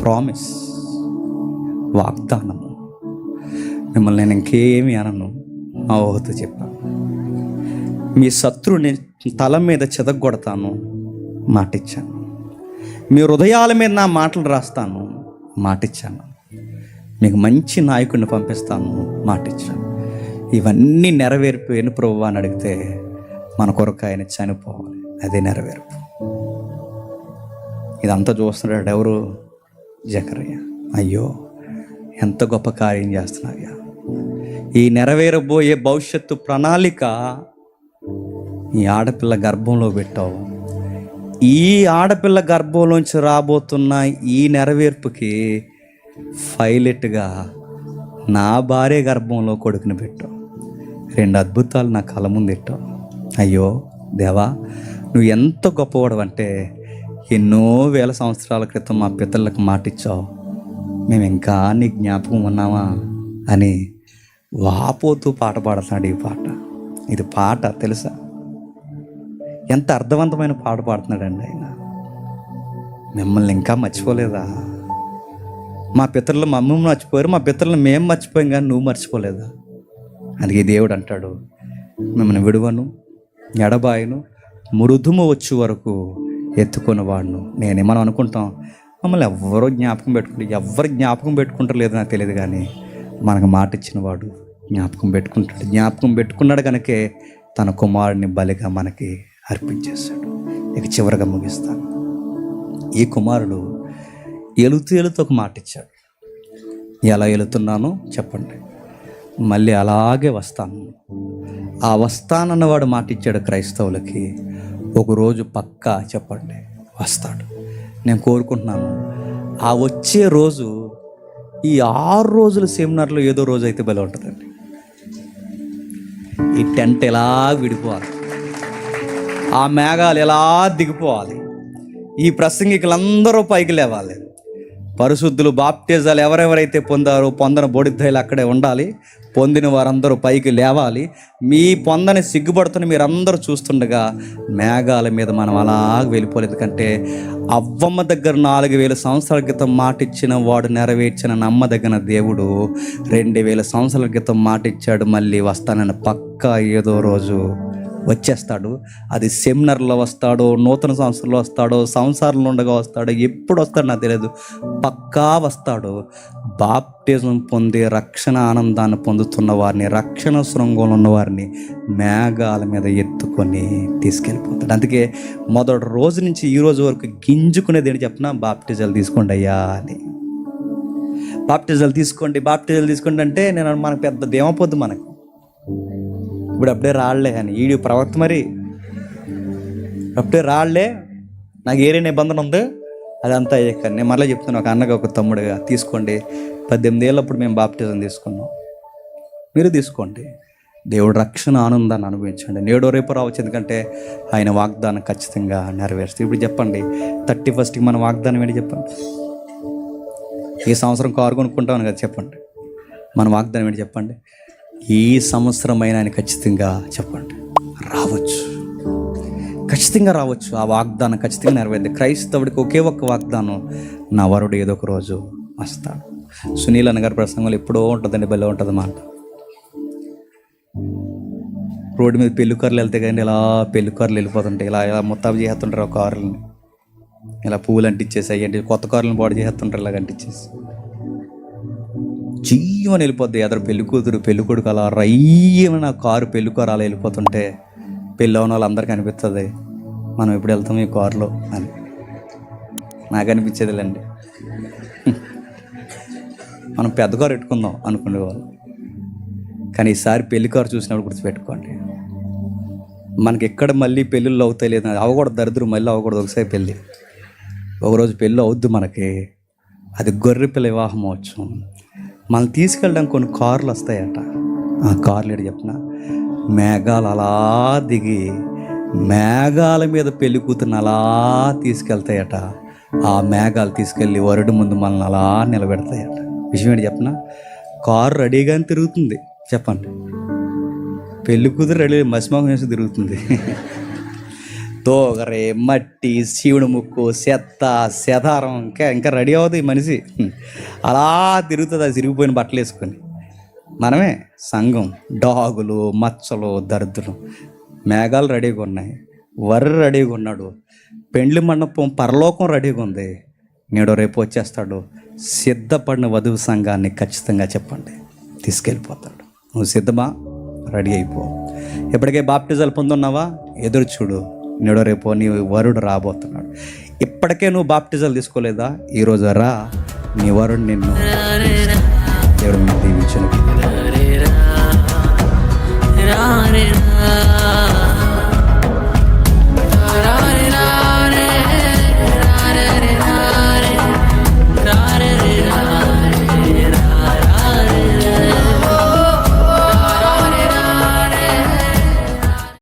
Speaker 1: ప్రామిస్, వాగ్దానము. మిమ్మల్ని నేను ఇంకేమి అనను, మా ఊహతో చెప్పాను. మీ శత్రువుని తల మీద చెదగొడతాను, మాటిచ్చాను. మీ హృదయాల మీద నా మాటలు రాస్తాను, మాటిచ్చాను. మీకు మంచి నాయకుడిని పంపిస్తాను, మాటిచ్చాను. ఇవన్నీ నెరవేరిపోయిన ప్రభువా అని అడిగితే మన కొరకు ఆయన చనిపోవాలి. అదే నెరవేర్పు. ఇదంతా చూస్తున్నాడు ఎవరు? జకరియా. అయ్యో, ఎంత గొప్ప కార్యం చేస్తున్నాయ్యా. ఈ నెరవేరబోయే భవిష్యత్తు ప్రణాళిక ఈ ఆడపిల్ల గర్భంలో పెట్టావు. ఈ ఆడపిల్ల గర్భంలోంచి రాబోతున్న ఈ నెరవేర్పుకి పైలట్గా నా భార్య గర్భంలో కొడుకుని పెట్టావు. 2 అద్భుతాలు నా కళ్ళ ముందు పెట్టావు. అయ్యో దేవా, నువ్వు ఎంత గొప్పవాడు అంటే ఎన్నో వేల సంవత్సరాల క్రితం మా పితరులకు మాటిచ్చావు, మేము ఇంకా నీ జ్ఞాపకం ఉన్నామా అని వాపోతూ పాట పాడుతున్నాడు. ఈ పాట, ఇది పాట తెలుసా? ఎంత అర్థవంతమైన పాట పాడుతున్నాడండి ఆయన. మిమ్మల్ని ఇంకా మర్చిపోలేదా? మా పితరులు మమ్మల్ని మర్చిపోయారు, మా పితరులు మేము మర్చిపోయాం, కానీ నువ్వు మర్చిపోలేదా? అందుకే దేవుడు అంటాడు, మిమ్మల్ని విడువను, ఎడబాయను, మృదుము వచ్చే వరకు ఎత్తుకొని వాడును నేనే. మనం అనుకుంటాం మమ్మల్ని ఎవరో జ్ఞాపకం ఎవరు జ్ఞాపకం పెట్టుకుంటారు లేదో నాకు తెలియదు, కానీ మనకు మాట ఇచ్చిన వాడు జ్ఞాపకం పెట్టుకుంటాడు. జ్ఞాపకం పెట్టుకున్నాడు కనుకే తన కుమారుడిని బలిగా మనకి అర్పించేశాడు. ఇక చివరిగా ముగిస్తాను. ఈ కుమారుడు ఎలుతూ ఒక మాట ఇచ్చాడు. ఎలా వెళుతున్నానో చెప్పండి, మళ్ళీ అలాగే వస్తాను. ఆ వస్తానన్నవాడు మాట ఇచ్చాడు క్రైస్తవులకి. ఒకరోజు పక్కా చెప్పండి వస్తాడు. నేను కోరుకుంటున్నాను ఆ వచ్చే రోజు ఈ 6 రోజుల సెమినార్లో ఏదో రోజు అయితే బలి ఉంటుందండి. ఈ టెంట్ ఎలా విడిపోవాలి, ఆ మేఘాలు ఎలా దిగిపోవాలి, ఈ ప్రసంగికులందరూ పైకి లేవాలి, పరిశుద్ధులు బాప్టిజాలు ఎవరెవరైతే పొందారో పొందని బొడిద్దైలు అక్కడే ఉండాలి, పొందిన వారందరూ పైకి లేవాలి. మీ పొందని సిగ్గుపడుతున్న మీరందరూ చూస్తుండగా మేఘాల మీద మనం అలా వెళ్ళిపోలేదు. ఎందుకంటే అవ్వమ్మ దగ్గర 4000 సంవత్సరాల క్రితం మాట ఇచ్చిన వాడు నెరవేర్చిన నమ్మదగిన దేవుడు 2000 సంవత్సరాల క్రితం మాట ఇచ్చాడు. మళ్ళీ వస్తానని పక్కా ఏదో రోజు వచ్చేస్తాడు. అది సెమినార్లో వస్తాడో, నూతన సంవత్సరంలో వస్తాడో, సంసారంలో ఉండగా వస్తాడో, ఎప్పుడు వస్తాడో నాకు తెలియదు, పక్కా వస్తాడు. బాప్టిజం పొంది రక్షణ ఆనందాన్ని పొందుతున్న వారిని, రక్షణ శృంగంలో ఉన్న వారిని మేఘాల మీద ఎత్తుకొని తీసుకెళ్ళిపోతాడు. అందుకే మొదటి రోజు నుంచి ఈ రోజు వరకు గింజుకునేది ఏంటి చెప్పినా, బాప్టిజాలు తీసుకోండి అయ్యా అని. బాప్టిజాలు తీసుకోండి అంటే నేను మనకు పెద్ద దేమపోద్దు మనకు. ఇప్పుడు అప్పుడే రాళ్లే అని ఈడు ప్రవక్త, మరి అప్పుడే రాళ్లే నాకు ఏరే నిబంధన ఉంది అదంతా అయ్యాక. నేను మళ్ళీ చెప్తున్నాను, ఒక అన్నగా ఒక తమ్ముడుగా తీసుకోండి. 18 ఏళ్ళప్పుడు మేము బాప్టిజం తీసుకున్నాం, మీరు తీసుకోండి. దేవుడు రక్షణ ఆనందాన్ని అనుభవించండి. నేడో రేపు రావచ్చు, ఎందుకంటే ఆయన వాగ్దానం ఖచ్చితంగా నెరవేరుస్తుంది. ఇప్పుడు చెప్పండి, 31st మన వాగ్దానం ఏంటి చెప్పండి? ఈ సంవత్సరం కారు కొనుక్కుంటామని కదా చెప్పండి. మన వాగ్దానం ఏంటి చెప్పండి? ఈ సంవత్సరం అయినా ఆయన ఖచ్చితంగా చెప్పండి రావచ్చు, ఖచ్చితంగా రావచ్చు. ఆ వాగ్దానం ఖచ్చితంగా నెరవేరింది. క్రైస్తవుడికి ఒకే ఒక్క వాగ్దానం, నా వరుడు ఏదో ఒక రోజు వస్తాడు. సునీల్ అన్నగారి ప్రసంగంలో ఎప్పుడో ఉంటుందండి, భలే ఉంటుంది మాట. రోడ్డు మీద పెళ్ళికారులు వెళ్తే కానీ ఇలా పెళ్ళికారులు వెళ్ళిపోతుంటాయి, ఇలా ఇలా ముత్తాబు చేస్తుంటారు ఆ కారులని, ఇలా పువ్వులు అంటించేసి అయ్యండి, కొత్త కారులను బాడీ చేస్తుంటారు ఇలా అంటించేసి. జీవని వెళ్ళిపోద్ది ఎదరు పెళ్లి కూతురు పెళ్లి కొడుకు అలా రయ్యమని ఆ కారు పెళ్లి కారు అలా వెళ్ళిపోతుంటే పెళ్ళి అవన వాళ్ళందరికీ అనిపిస్తుంది, మనం ఎప్పుడు వెళ్తాం ఈ కారులో అని. నాకు అనిపించేదిలేండి. మనం పెద్ద కారు పెట్టుకుందాం అనుకునేవాళ్ళు. కానీ ఈసారి పెళ్లి కారు చూసినప్పుడు గుర్తుపెట్టుకోండి, మనకి ఎక్కడ మళ్ళీ పెళ్ళిళ్ళు అవుతాయి లేదు, అవ్వకూడదు, దరిద్రం మళ్ళీ అవ్వకూడదు. ఒకసారి పెళ్ళి, ఒకరోజు పెళ్ళి అవుద్ది మనకి, అది గొర్రె పిల్ల వివాహం అవచ్చు. మనం తీసుకెళ్ళడానికి కొన్ని కార్లు వస్తాయట. ఆ కార్లు ఏంటి చెప్పిన, మేఘాలు అలా దిగి మేఘాల మీద పెళ్లి కూతురుని అలా తీసుకెళ్తాయట. ఆ మేఘాలు తీసుకెళ్ళి వరుడి ముందు మనల్ని అలా నిలబెడతాయట. విషయం ఏంటి చెప్పిన, కారు రెడీగానే తిరుగుతుంది. చెప్పండి, పెళ్లి కూతురు రెడీ మసిమోహం వేసి తిరుగుతుంది. తోగరే, మట్టి, శివుడు ముక్కు, చెత్త, చెదారం, ఇంకా రెడీ అవుతుంది ఈ మనిషి. అలా తిరుగుతుంది అది సిరిగిపోయిన బట్టలు వేసుకొని. మనమే సంఘం, డాగులు, మచ్చలు, దరిద్రం. మేఘాలు రెడీగా ఉన్నాయి, వరి రెడీగా ఉన్నాడు, పెండ్లి మండపం పరలోకం రెడీగా ఉంది. నేడు రేపు వచ్చేస్తాడు. సిద్ధపడిన వధువు సంఘాన్ని ఖచ్చితంగా చెప్పండి తీసుకెళ్ళిపోతాడు. నువ్వు సిద్ధమా? రెడీ అయిపో. ఇప్పటికే బాప్టిజాలు పొందున్నావా? ఎదురు చూడు, నేడు రేపు నీ వరుడు రాబోతున్నాడు. ఇప్పటికే నువ్వు బాప్టిజాలు తీసుకోలేదా? ఈరోజు రా, నీ వరుడు నిన్ను